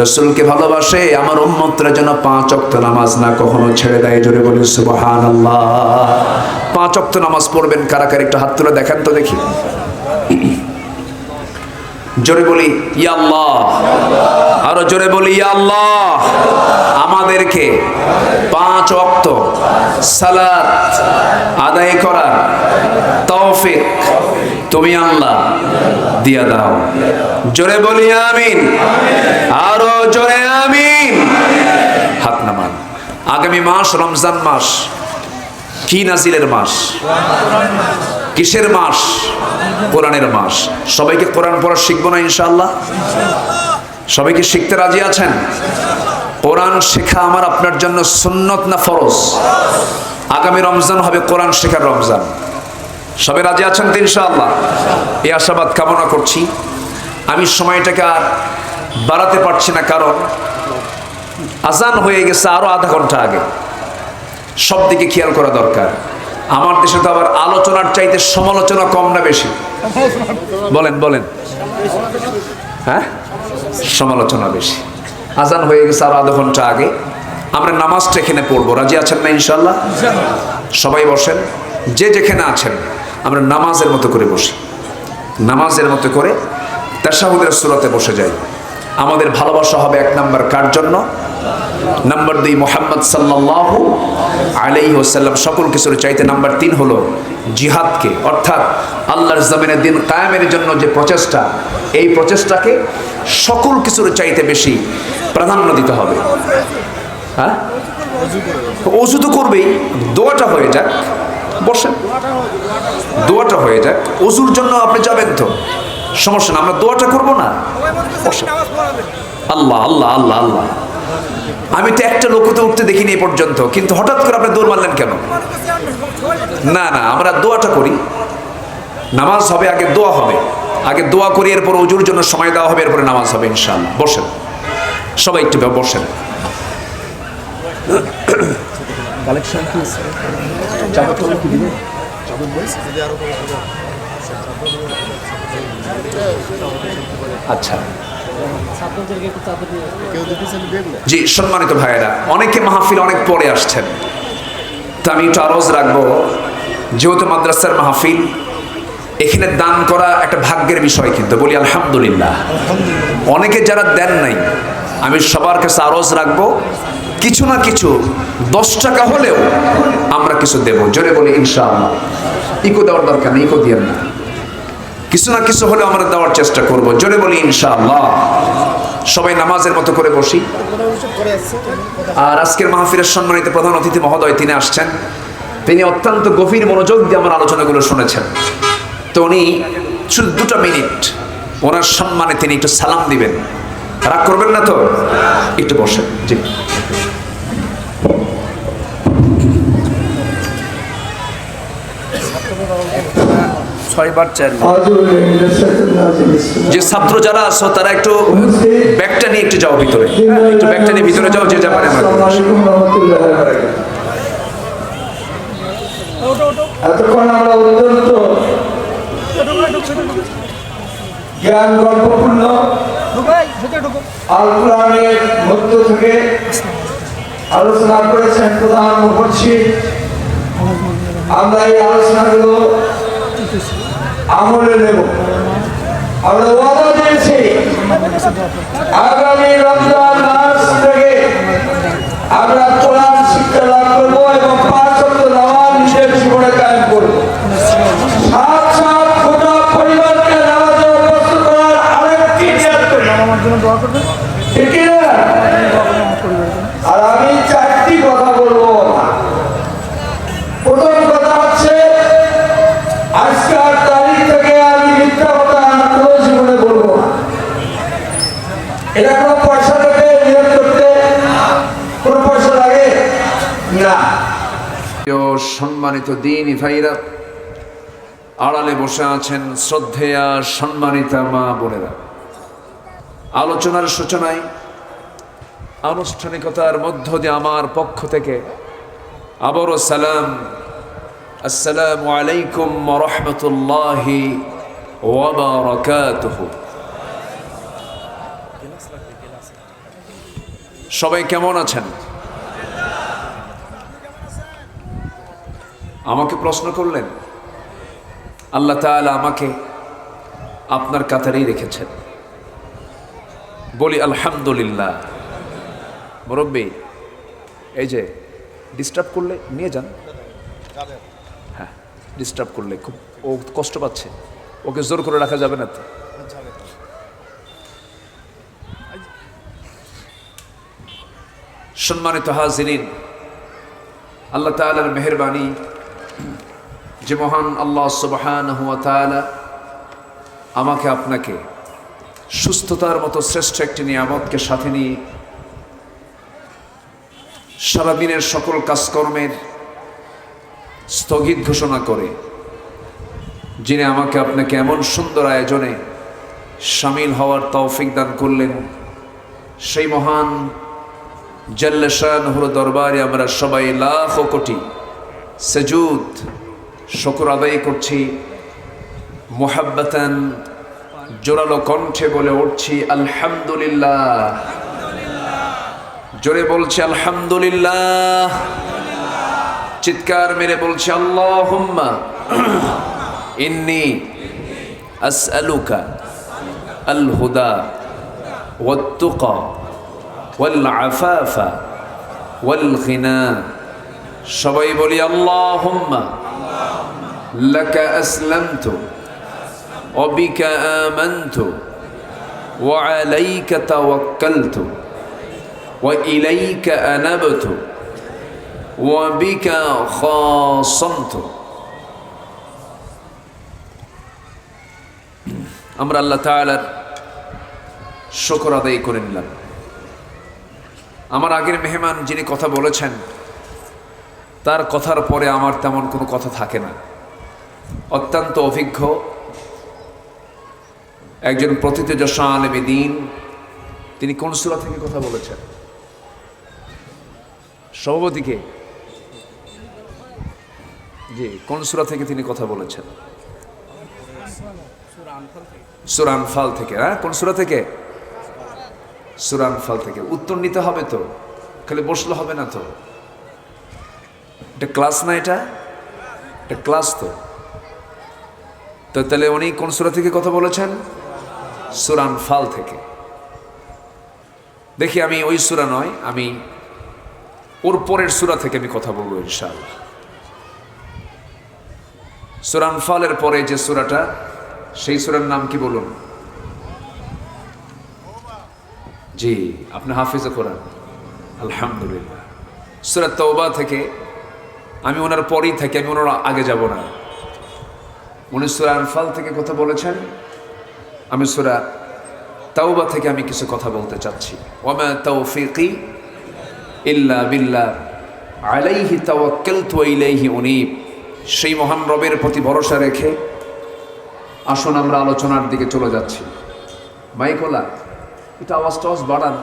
রাসূলকে ভালোবাসে। আমার উম্মতরা যেন 5 ওয়াক্ত নামাজ না কখনো ছেড়ে দেয়। জোরে বলি সুবহানাল্লাহ। 5 ওয়াক্ত নামাজ পড়বেন কারা কারা? একটু হাত তুলে দেখান তো দেখি। জোরে বলি ইয়া আল্লাহ। আরো জোরে বলি ইয়া আল্লাহ। আমাদেরকে 5 ওয়াক্ত সালাত আদায় করার তৌফিক তুমি আল্লাহ দিয়া দাও। জোরে বলি আমিন। আরো জোরে আমিন। হাত নামান। আগামী মাস রমজান মাস। কি নাজিলের মাস? কিসের মাস? কোরআনের মাস। সবাইকে কোরআন পড়া শিখবো না ইনশাআল্লাহ? সবাইকে শিখতে রাজি আছেন? কোরআন শেখা আমার আপনার জন্য সুন্নত না ফরজ? আগামী রমজান হবে কোরআন শেখার রমজান। সবাই রাজি আছেন তো ইনশাআল্লাহ? এই আশাবাদ কামনা করছি। আমি সময়টাকে আর বাড়াতে পারছি না, কারণ আজান হয়ে গেছে আরো আধা ঘন্টা আগে। সব দিকে খেয়াল করা দরকার। আমার দেশে তো আবার আলোচনার চাইতে সমালোচনা কম না বেশি? বলেন বলেন। হ্যাঁ, সমালোচনা বেশি। আজান হয়ে গেছে আরো আধা ঘন্টা আগে। আমরা নামাজটা এখানে পড়বো। রাজি আছেন না ইনশাআল্লাহ? সবাই বসেন, যে যেখানে আছেন। আমরা নামাজের মতো করে বসি, নামাজের মতো করে তাশাহুদের সূরাতে বসে যাই। আমাদের ভালোবাসা হবে 1 নাম্বার কার জন্য? নাম্বার 2 মুহাম্মদ সাল্লাল্লাহু আলাইহি ওয়াসাল্লাম সকল কিছুর চাইতে। নাম্বার 3 হলো জিহাদকে, অর্থাৎ আল্লাহর জমিনে দিন কায়েমের জন্য যে প্রচেষ্টা, এই প্রচেষ্টাকে সকল কিছুর চাইতে বেশি প্রাধান্য দিতে হবে। হ্যাঁ, ওযু তো করবেই, দোয়াটা হয়ে যাক। বসেন, দোয়াটা হয়ে যাক। ওযুর জন্য আপনি যাবেন তো, সমস্যা না, আমরা দোয়াটা করবো না? বসেন। আল্লাহ আল্লাহ আল্লাহ আল্লাহ। আমি তো একটা লোকতে উঠতে দেখিনি এ পর্যন্ত, কিন্তু হঠাৎ করে আপনি দৌড় মারলেন কেন? না না, আমরা দোয়াটা করি। নামাজ হবে, আগে দোয়া হবে, আগে দোয়া করি, এরপর ওযুর জন্য সময় দেওয়া হবে, এরপরে নামাজ হবে ইনশাআল্লাহ। বসেন সবাই, একটু বসেন। কালেকশন কি কি দিবে? আচ্ছা জি, সম্মানিত ভাইয়েরা, অনেকে মাহফিল অনেক পরে আসছেন, তো আমি একটু আরজ রাখবো, যেহেতু মাদ্রাসার মাহফিল, এখানে দান করা একটা ভাগ্যের বিষয়, কিন্তু বলি আলহামদুলিল্লাহ। অনেকে যারা দেন নাই, আমি সবার কাছে আরজ রাখবো, কিছু না কিছু 10 টাকা হলেও আমরা কিছু দেব, জোরে বলি ইনশাআল্লাহ। ইকো দেওয়ার দরকার নেই, ইকো দিয়েন না, কিছু না কিছু হলেও আমরা দেওয়ার চেষ্টা করব, জোরে বলি ইনশাআল্লাহ। সবাই নামাজের মতো করে বসি। আর আজকের মাহফিলের সম্মানিত প্রধান অতিথি মহোদয় তিনি আসছেন, তিনি অত্যন্ত গভীর মনোযোগ দিয়ে আমার আলোচনাগুলো শুনেছেন, তো উনি শুধু 2টা মিনিট ওনার সম্মানে তিনি একটু সালাম দিবেন, রাগ করবেন না তো? একটু বসেন। জি, যে ছাত্র যারা আছো তারা একটু ব্যাগটা নিয়ে একটু যাও ভিতরে, একটু ব্যাগটা নিয়ে ভিতরে যাও, যে যাবারে এতক্ষণ আমরা অত্যন্ত জ্ঞান গল্পপূর্ণ আল কোরআনের মধ্য থেকে আলোচনা করেছেন প্রধান মুফাসসির। আমরা এই আলোচনাগুলো আমলে নেব। আমরা ওয়াদা দিয়েছি আগামী রমজান মাস থেকে আমরা কোরআন শিক্ষা লাভ করবো এবং 5 ওয়াক্ত নামাজ নিজের জীবনে কায়েম করবো। সাত সাত গোটা পরিবারকে নামাজে অভ্যস্ত করার আরেকটি নিয়ত করি। ঠিক না? আর আমি 4টি কথা বলবো। প্রথম কথা হচ্ছে, আজকের তারিখ থেকে আমি মিথ্যা কথা আর কোনো জীবনে বলবো না। এটা কোনো পয়সা থেকে নিয়োগ করতে কোনো পয়সা লাগে না। সম্মানিত দ্বীনি ভাইরা, আড়ালে বসে আছেন শ্রদ্ধেয়া সম্মানিতা মা বোনেরা, আলোচনার সূচনায় আনুষ্ঠানিকতার মধ্য দিয়ে আমার পক্ষ থেকে আবারও সালাম, আসসালামু আলাইকুম ওয়া রাহমাতুল্লাহি ওয়া বারাকাতুহু। সবাই কেমন আছেন? আমাকে প্রশ্ন করলেন, আল্লাহ তাআলা আমাকে আপনার কাতারেই রেখেছেন, বলি আলহামদুলিল্লাহ। মুরব্বী, এই যে ডিস্টার্ব করলে নিয়ে যান, হ্যাঁ ডিস্টার্ব করলে খুব ও কষ্ট পাচ্ছে, ওকে জোর করে রাখা যাবে না তো। সম্মানিত হাজিরিন, আল্লাহ তাআলার মেহেরবানি, যে মহান আল্লাহ সুবহানাহু ওয়া তাআলা আমাকে আপনাকে সুস্থতার মতো শ্রেষ্ঠ একটি নিয়ামতকে সাথে নিয়ে সারাদিনের সকল কাজকর্মের স্থগিত ঘোষণা করে যিনি আমাকে আপনাকে এমন সুন্দর আয়োজনে শামিল হওয়ার তৌফিক দান করলেন, সেই মহান জাল্লে শানুহুর দরবারে আমরা সবাই লাখ কোটি সুজুদ শুকর আদায় করছি, মুহাব্বাতান জোরালো কণ্ঠে বলে উঠছি আলহামদুলিল্লাহ। জোরে বলছি আলহামদুলিল্লাহ, চিৎকার মেরে বলছি আল্লাহুম্মা ইন্নী আসআলুকা আল হুদা ওয়াত তুকা ওয়াল আফাফা ওয়াল গিনা। সবাই বলি আল্লাহুম্মা লাকা আসলামতু ওয়া বিকা আমানতু ওয়া আলাইকা তাওয়াক্কালতু ওয়া ইলাইকা আনাবতু ওয়া বিকা খাসামতু। আমরা আল্লাহ তাআলার শুকর আদায় করে নিলাম। আমার আগের মেহমান যিনি কথা বলেছেন, তার কথার পরে আমার তেমন কোনো কথা থাকে না। অত্যন্ত অভিজ্ঞ একজন প্রথিতযশা আলেমে দ্বীন। তিনি কোন সূরা থেকে কথা বলেছেন? সভাপতিকে জি, কোন সূরা থেকে তিনি কথা বলেছেন? সূরা আনফাল থেকে। হ্যাঁ, কোন সূরা থেকে? সূরা আনফাল থেকে। উত্তর নিতে হবে তো, খালি বসলে হবে না তো। এটা ক্লাস না, এটা ক্লাস তো। তাহলে উনি কোন সূরা থেকে কথা বলেছেন? সূরা আনফাল থেকে। দেখি, আমি ওই সূরা নয়, আমি ওর পরের সূরা থেকে আমি কথা বলবো ইনশাআল্লাহ। সূরা আনফালের পরে যে সূরাটা, সেই সূরার নাম কি বলুন? জি, আপনি হাফিজ কোরআন, আলহামদুলিল্লাহ। সূরা তাওবা থেকে। আমি ওনার পরেই থাকি, আমি ওনার আগে যাব না। উনি সূরা আনফাল থেকে কথা বলেছেন, আমি সূরা তাওবা থেকে আমি কিছু কথা বলতে চাচ্ছি। ওয়ামা তাওফীকি ইল্লা বিল্লাহ আলাইহি তাওয়াক্কালতু ওয়া ইলাইহি উনীব। সেই মহান রবের প্রতি ভরসা রেখে আসুন আমরা আলোচনার দিকে চলে যাচ্ছি। মাইকোলা, এটা আওয়াজ বাড়ান,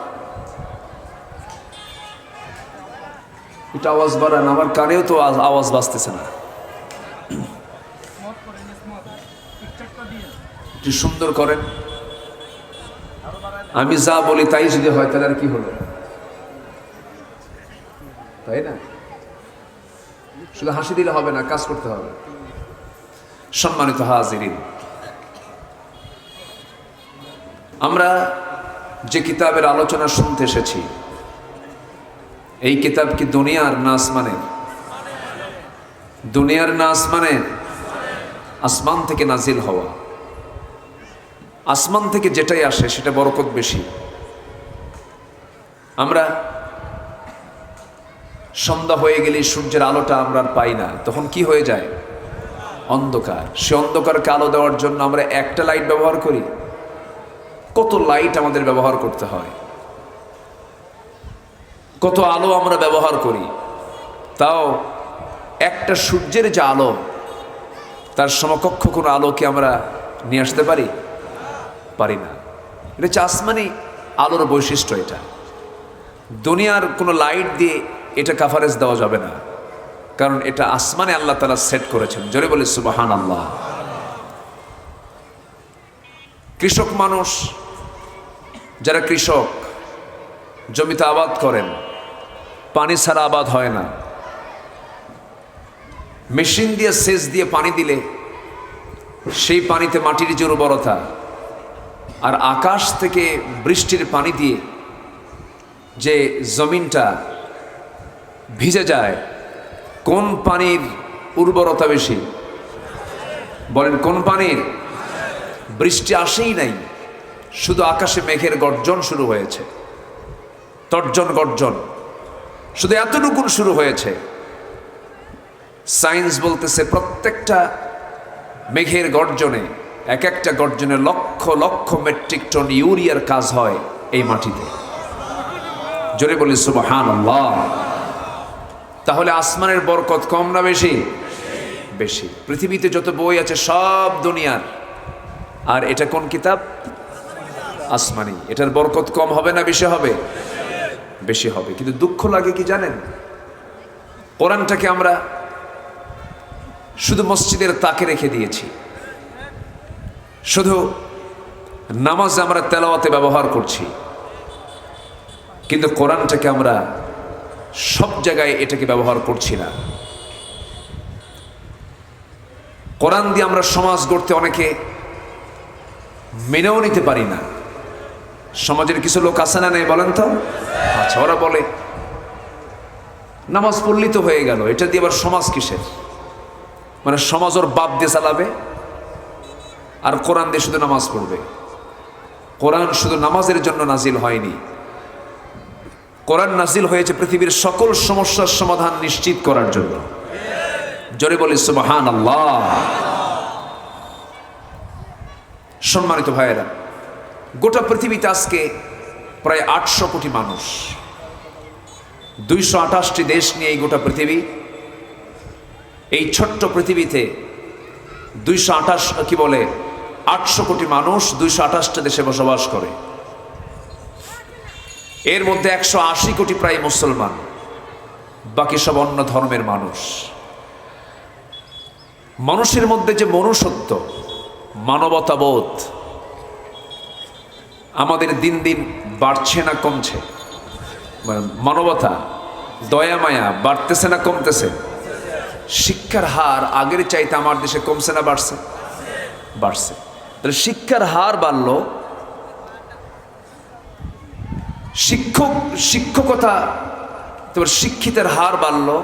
এটা আওয়াজ বাড়ান। আমার কানেও তো আওয়াজ বাজতেছে না। একটু সুন্দর করেন। আমি যা বলি তাই যদি হয় তাহলে আর কি হলো, তাই না? শুধু হাসি দিলে হবে না, কাজ করতে হবে। সম্মানিত হাজিরিন, আমরা যে কিতাবের আলোচনা শুনতে এসেছি, এই কিতাব কি দুনিয়ার না আসমানের? দুনিয়ার না আসমানের? আসমান থেকে নাজিল হওয়া। আসমান থেকে যেটাই আসে সেটা বরকত বেশি। আমরা সন্ধ্যা হয়ে গেলে সূর্যের আলোটা আমরা আর পাই না, তখন কি হয়ে যায়? অন্ধকার। সে অন্ধকারকে আলো দেওয়ার জন্য আমরা একটা লাইট ব্যবহার করি, কত লাইট আমাদের ব্যবহার করতে হয়, কত আলো আমরা ব্যবহার করি। তাও একটা সূর্যের যে আলো, তার সমকক্ষ কোনো আলোকে আমরা নিয়ে আসতে পারি? পারি না। এটা হচ্ছে আসমানি আলোর বৈশিষ্ট্য। এটা দুনিয়ার কোনো লাইট দিয়ে এটা কাভারেজ দেওয়া যাবে না, কারণ এটা আসমানে আল্লাহ তাআলা সেট করেছেন। জোরে বলি সুবহানাল্লাহ। কৃষক মানুষ, যারা কৃষক জমিতে আবাদ করেন, পানি ছাড়া আবাদ হয় না। মেশিন দিয়ে সেচ দিয়ে পানি দিলে সেই পানিতে মাটির যে উর্বরতা, আর আকাশ থেকে বৃষ্টির পানি দিয়ে যে জমিনটা ভিজে যায়, কোন পানির উর্বরতা বেশি? বলেন কোন পানির? বৃষ্টি আসেই নাই, শুধু আকাশে মেঘের গর্জন শুরু হয়েছে, তর্জন গর্জন, শুধু এতটুকুন শুরু হয়েছে। সায়েন্স বলতেছে প্রত্যেকটা মেঘের গর্জনে, এক একটা গর্জনে লক্ষ লক্ষ মেট্রিক টন ইউরিয়ার কাজ হয় এই মাটিতে। জোরে বলি সুবহানাল্লাহ। তাহলে আসমানের বরকত কম না বেশি? বেশি। পৃথিবীতে যত বই আছে সব দুনিয়ার, আর এটা কোন কিতাব? আসমানি। এটার বরকত কম হবে না বেশি হবে? বেশি হবে। কিন্তু দুঃখ লাগে কি জানেন? কোরআনটাকে আমরা শুধু মসজিদের তাকে রেখে দিয়েছি, শুধু নামাজে আমরা তেলাওয়াতে ব্যবহার করছি, কিন্তু কোরআনটাকে আমরা সব জায়গায় এটাকে ব্যবহার করছি না। কোরআন দিয়ে আমরা সমাজ গড়তে অনেকে মেনেও নিতে পারি না। সমাজের কিছু লোক আছে না নেই বলেন তো? আচ্ছা, ওরা বলে নামাজ পড়লেই তো হয়ে গেল, এটা দিয়ে আবার সমাজ কিসের? মানে সমাজ ওর বাপ দিয়ে চালাবে, আর কোরআন দিয়ে শুধু নামাজ পড়বে। কোরআন শুধু নামাজের জন্য নাজিল হয়নি, কোরআন নাজিল হয়েছে পৃথিবীর সকল সমস্যার সমাধান নিশ্চিত করার জন্য। জোরে বলি সুবহানাল্লাহ। সম্মানিত ভাইয়েরা, গোটা পৃথিবীতে আজকে প্রায় 800 কোটি মানুষ, 228টি দেশ নিয়ে এই গোটা পৃথিবী। এই ছোট্ট পৃথিবীতে 800 কোটি মানুষ 228টা দেশে বসবাস করে। এর মধ্যে 180 কোটি প্রায় মুসলমান, বাকি সব অন্য ধর্মের মানুষ। মানুষের মধ্যে যে মনুষ্যত্ব, মানবতাবোধ আমাদের দিন দিন বাড়ছে না কমছে? মানবতা, দয়া মায়া বাড়তেছে না কমতেছে? শিক্ষার হার আগের চাইতে আমার দেশে কমছে না বাড়ছে? বাড়ছে। তাহলে শিক্ষার হার বাড়লো, শিক্ষকতা, তোমার শিক্ষিতের হার বাড়লো,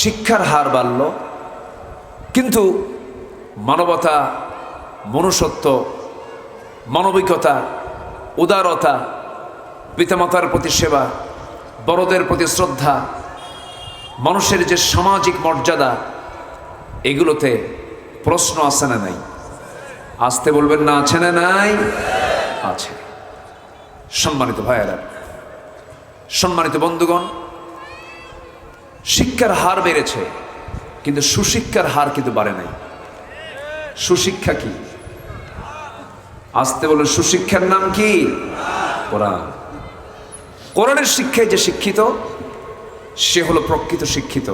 শিক্ষার হার বাড়লো, কিন্তু মানবতা, মনুষ্যত্ব, মানবিকতা, উদারতা, পিতামাতার প্রতি সেবা, বড়দের প্রতি শ্রদ্ধা, মানুষের যে সামাজিক মর্যাদা, এগুলোতে প্রশ্ন আছে না নাই? আসতে বলবেন না, আছে না নাই? আছে। সম্মানিত ভাইয়েরা, সম্মানিত বন্ধুগণ, শিক্ষার হার বেড়েছে, কিন্তু সুশিক্ষার হার কিন্তু বাড়ে নাই। সুশিক্ষা কি? আসতে বলে, সুশিক্ষার নাম কি? কোরআন। কোরআনের শিক্ষায় যে শিক্ষিত, সে হলো প্রকৃত শিক্ষিত।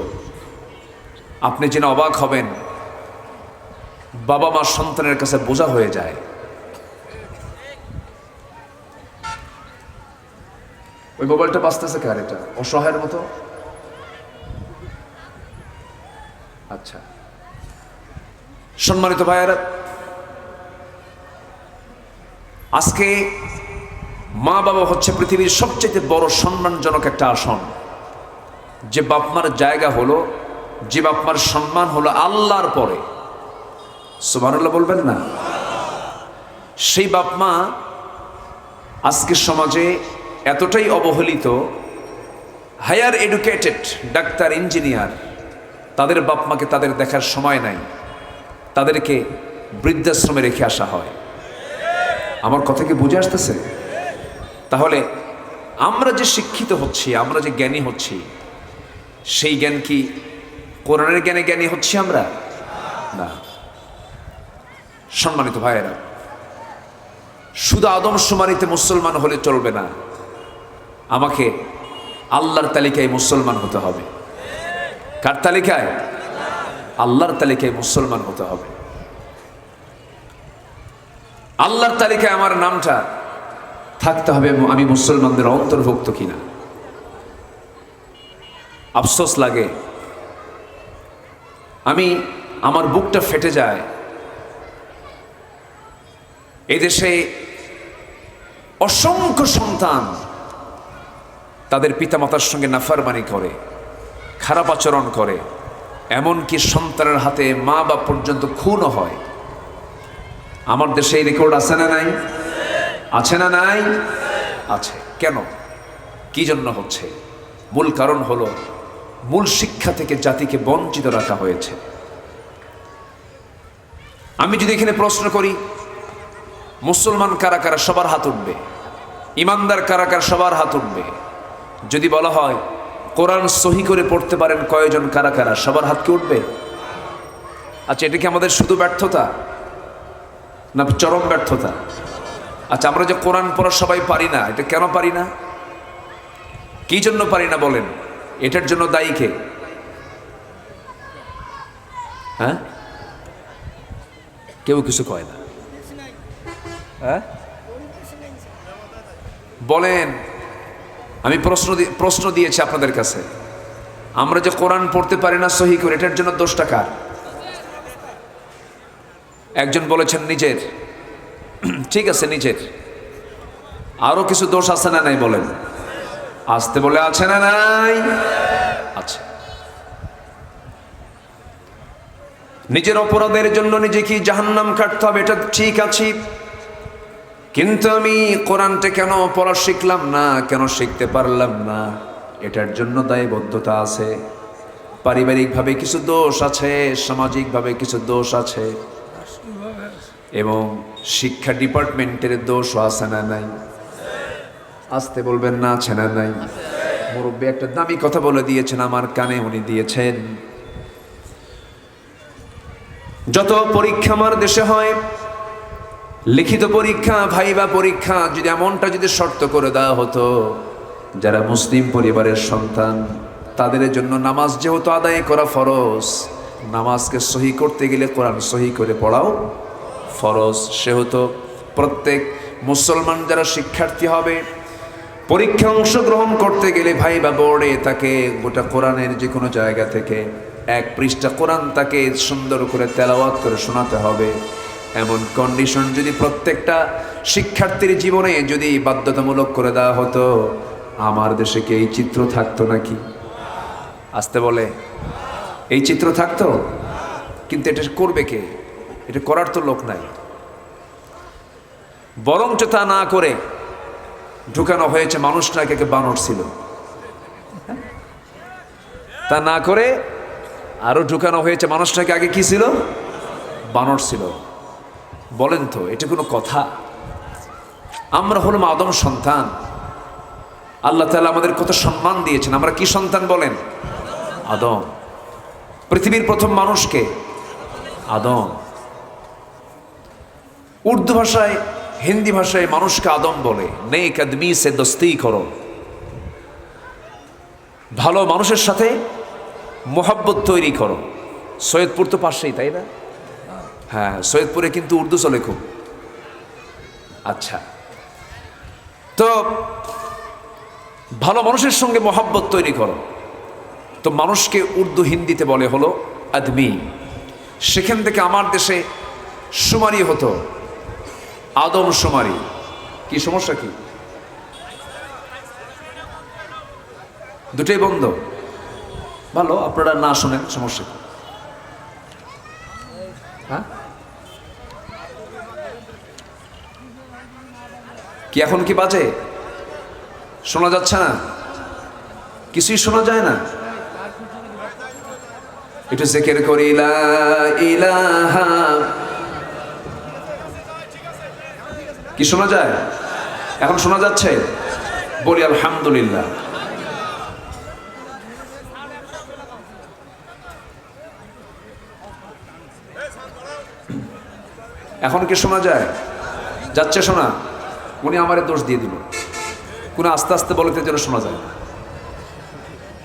আপনি জেনে অবাক হবেন, বাবা মা সন্তানের কাছে বোঝা হয়ে যায়। ওই মোবাইলটা বাঁচতেছে কার? এটা অসহায়ের মতো। আচ্ছা, সম্মানিত ভাইয়েরা, আজকে মা বাবা হচ্ছে পৃথিবীর সবচেয়ে বড় সম্মানজনক একটা আসন। যে বাপমার জায়গা হলো, যে বাপমার সম্মান হলো আল্লাহর পরে, সুবহানাল্লাহ বলবেন না? সেই বাপমা আজকের সমাজে এতটাই অবহেলিত, হায়ার এডুকেটেড ডাক্তার, ইঞ্জিনিয়ার, তাদের বাপমাকে তাদের দেখার সময় নাই, তাদেরকে বৃদ্ধাশ্রমে রেখে আসা হয়। আমার কথা কি বুঝে আসতেছে? তাহলে আমরা যে শিক্ষিত হচ্ছি, আমরা যে জ্ঞানী হচ্ছি, সেই জ্ঞান কি কোরআনের জ্ঞানে জ্ঞানী হচ্ছি আমরা? না। সম্মানিত ভাইয়েরা, শুধু আদমশুমারিতে মুসলমান হলে চলবে না, আমাকে আল্লাহর তালিকায় মুসলমান হতে হবে। কার তালিকায়? আল্লাহর তালিকায় মুসলমান হতে হবে। আল্লাহর তালিকায় আমার নামটা থাকতে হবে, আমি মুসলমানদের অন্তর্ভুক্ত কিনা। আফসোস লাগে, আমার বুকটা ফেটে যায়। এই দেশে অসংখ্য সন্তান তাদের পিতামাতার সঙ্গে নাফরমানি করে, খারাপ আচরণ করে, এমনকি সন্তানের হাতে মা বাপ পর্যন্ত খুনও হয়। আমার দেশে এই রেকর্ড আছে না নাই? আছে না নাই? আছে। কেন? কি জন্য হচ্ছে? মূল কারণ হলো, মূল শিক্ষা থেকে জাতিকে বঞ্চিত রাখা হয়েছে। আমি যদি এখানে প্রশ্ন করি, মুসলমান কারা কারা, সবার হাত উঠবে। ইমানদার কারা কারা, সবার হাত উঠবে। যদি বলা হয় কোরআন সহি করে পড়তে পারেন কয়জন, কারা কারা, সবার হাত কি উঠবে? আচ্ছা, এটা কি আমাদের শুধু ব্যর্থতা না চরম ব্যর্থতা? আচ্ছা, আমরা যে কোরআন পড়া সবাই পারি না, এটা কেন পারি না? কি জন্য পারি না বলেন? এটার জন্য দায়ী কে? হ্যাঁ, কেউ কিছু কয় না। হ্যাঁ বলেন, আমি প্রশ্ন দিয়েছি আপনাদের কাছে, আমরা যে কোরআন পড়তে পারি না সহি করে, এটার জন্য দোষটা কার? একজন বলেছেন নিজের। ঠিক আছে, নিজের। আরো কিছু দোষ আছে না নাই বলেন? আসতে বলে, আছে না নাই? আছে। নিজের অপরাধের জন্য নিজেকে জাহান্নাম কাটতে হবে, এটা ঠিক আছে, কিন্তু আমি কোরআনটা কেন পড়া শিখলাম না, কেন শিখতে পারলাম না, এটার জন্য দায়বদ্ধতা আছে। পারিবারিকভাবে কিছু দোষ আছে, সামাজিকভাবে কিছু দোষ আছে, এবং শিক্ষা ডিপার্টমেন্টের দোষও আছে না নাই? আসতে বলবেন না, আছে না নাই? মুরব্বী একটা দামি কথা বলে দিয়েছেন আমার কানে, উনি দিয়েছেন, যত পরীক্ষা আমার দেশে হয়, লিখিত পরীক্ষা, ভাইবা পরীক্ষা, যদি এমনটা যদি শর্ত করে দেওয়া হতো, যারা মুসলিম পরিবারের সন্তান তাদের জন্য নামাজ যেহেতু আদায় করা ফরজ, নামাজকে সহি করতে গেলে কোরআন সহি করে পড়াও ফরজ, সেহেতু প্রত্যেক মুসলমান যারা শিক্ষার্থী হবে পরীক্ষা অংশগ্রহণ করতে গেলে ভাইবা বোর্ডে তাকে গোটা কোরআনের যে কোনো জায়গা থেকে 1 পৃষ্ঠা কোরআন তাকে সুন্দর করে তেলাওয়াত করে শোনাতে হবে। এমন কন্ডিশন যদি প্রত্যেকটা শিক্ষার্থীর জীবনে যদি বাধ্যতামূলক করে দেওয়া হতো, আমার দেশে কি এই চিত্র থাকতো নাকি? আসতে বলে এই চিত্র থাকতো? কিন্তু এটা করবে কে? এটা করার তো লোক নাই। বরঞ্চ তা না করে ঢুকানো হয়েছে মানুষটাকে বানর ছিল, তা না করে আরো ঢুকানো হয়েছে মানুষটাকে আগে কি ছিল? বানর ছিল। বলেন তো এটা কোনো কথা? আমরা হলাম আদম সন্তান। আল্লাহ তাআলা আমাদের কত সম্মান দিয়েছেন। আমরা কি সন্তান বলেন? আদম। পৃথিবীর প্রথম মানুষকে আদম। উর্দু ভাষায়, হিন্দি ভাষায় মানুষকে আদম বলে। নেক আদমি সে দোস্তি করো, ভালো মানুষের সাথে মোহাব্বত তৈরি করো। সৈয়দপুর তো পাশেই, তাই না? হ্যাঁ, সৈয়দপুরে কিন্তু উর্দু চলে খুব। আচ্ছা, তো ভালো মানুষের সঙ্গে মোহাব্বত তৈরি করো। তো মানুষকে উর্দু হিন্দিতে বলে হলো আদমি। সেখান থেকে আমার দেশে শুমারি হতো আদম শুমারি। কি সমস্যা? কি দুটোই বন্ধ? ভালো, আপনারা না শোনেন, সমস্যা কি? হ্যাঁ, কি এখন কি বাজে? শোনা যাচ্ছে না? কিছুই শোনা যায় না? একটু জিকির করি লা ইলাহা। কি শোনা যায়? এখন শোনা যাচ্ছে? বলি আলহামদুলিল্লাহ। এখন কি শোনা যায়? যাচ্ছে শোনা? উনি আমারে দোষ দিয়ে দিল। কোন আস্তে আস্তে বলতে যেন শোনা যায়।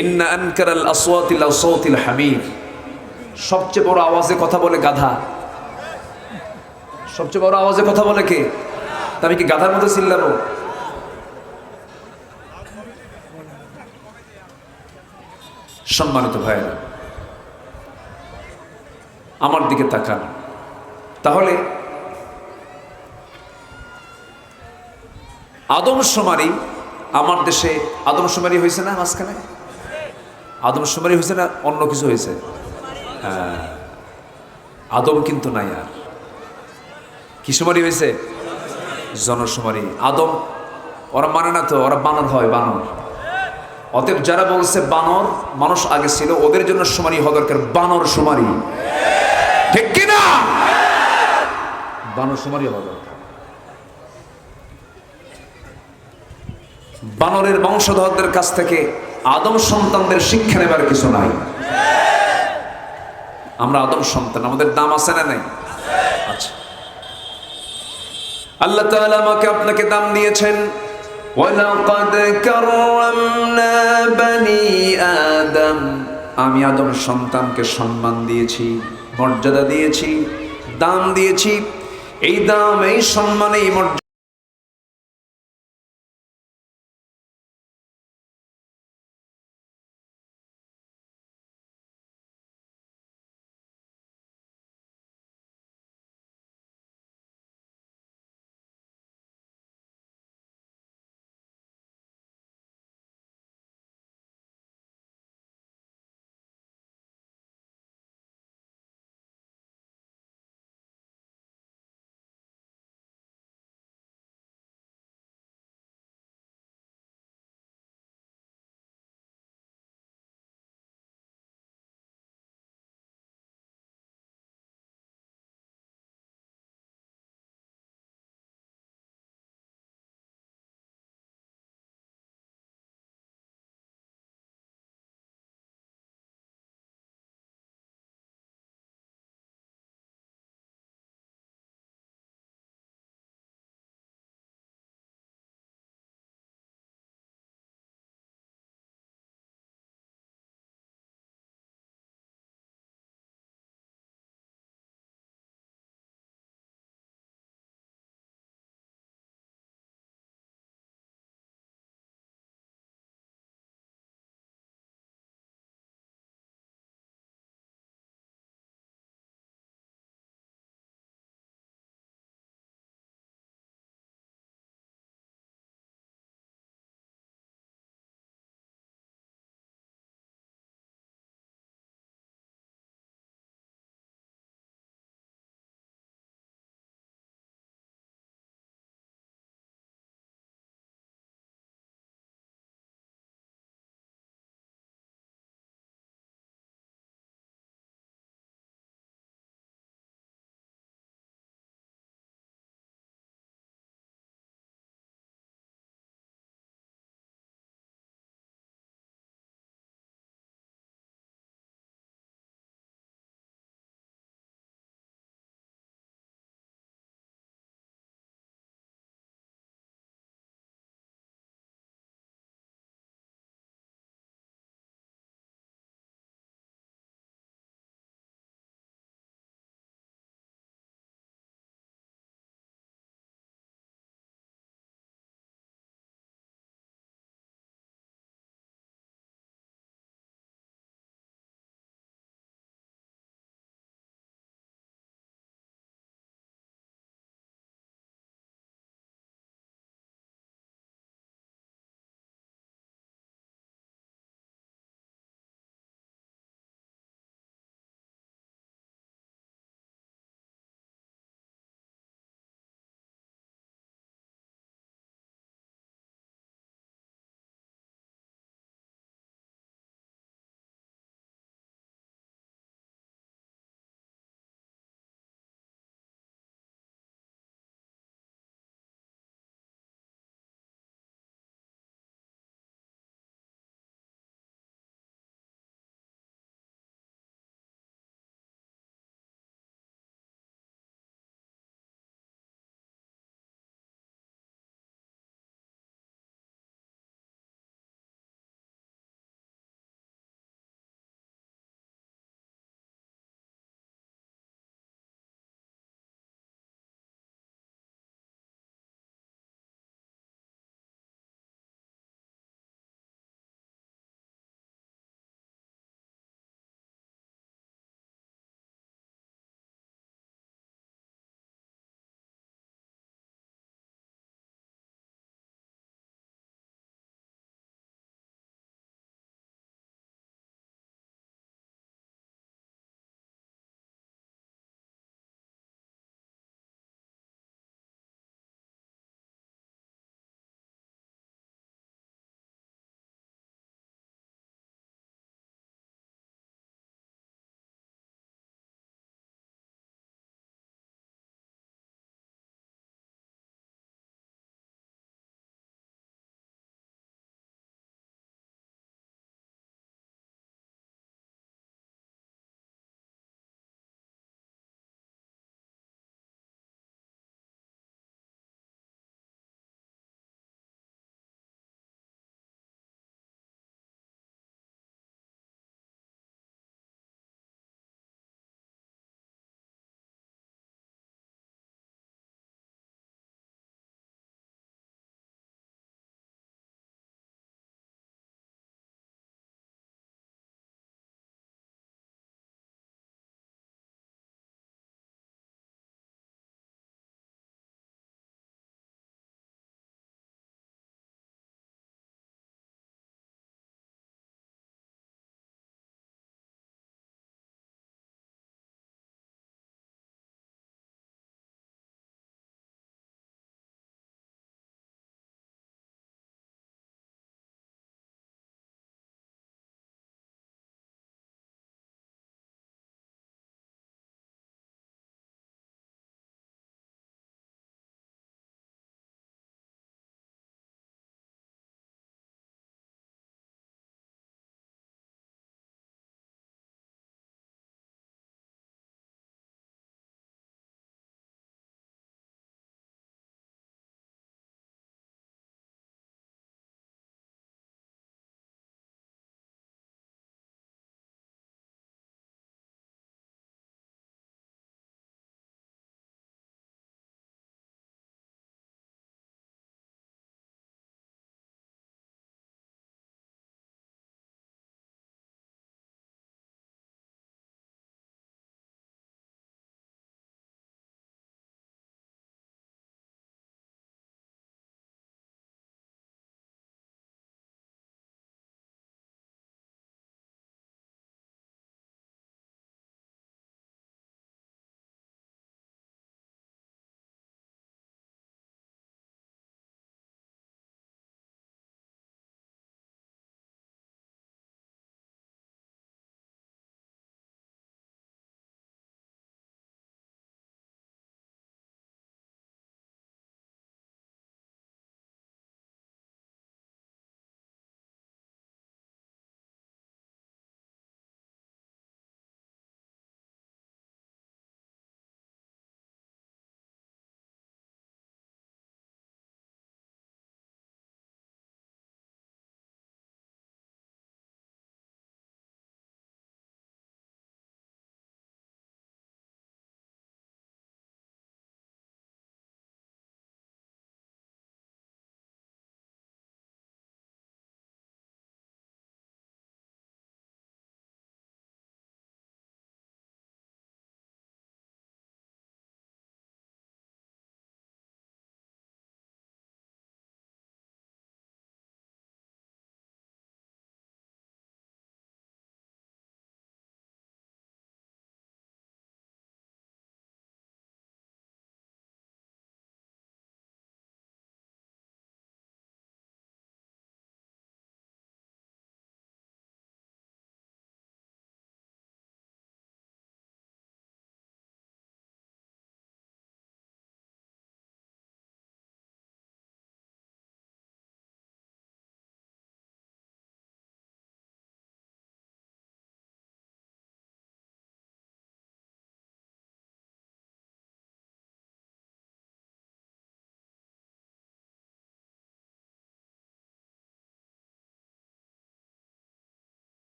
ইন্না আনকারাল আসওয়াতি লাসাউতিল হামির। সবচেয়ে বড় আওয়াজে কথা বলে গাধা। সবচেয়ে বড় আওয়াজে কথা বলে কে? তা আমি কি গাধার মধ্যে চিল্লাবো? সম্মানিত ভাইয়েরা, আমার দিকে তাকান। তাহলে আদমশুমারি আমার দেশে আদমশুমারি হয়েছে না? মাঝখানে আদমশুমারি হয়েছে না? অন্য কিছু হয়েছে? হ্যাঁ, আদম কিন্তু নাই। আর কি শুমারি হয়েছে? জনশুমারি। আদম ওরা মানে না তো, ওরা বানর হয়, বানর। অতএব যারা বলছে বানর মানুষ আগে ছিল, ওদের জন্য শুমারি হওয়া দরকার বানর শুমারি। ঠিক কিনা? বানর শুমারি হওয়া দরকার। বানরের বংশধরদের কাছ থেকে আদম সন্তানদের শিক্ষা নেবার কিছু নাই। আমরা আদম সন্তান, আমাদের দাম আছে না নাই? আচ্ছা, আল্লাহ তাআলা আমাকে আপনাকে দাম দিয়েছেন। ওয়ালাকাদ কাররামনা বানি আদম। আমি আদম সন্তানকে সম্মান দিয়েছি, মর্যাদা দিয়েছি, দাম দিয়েছি। এই দাম, এই সম্মান, এই মর্যাদা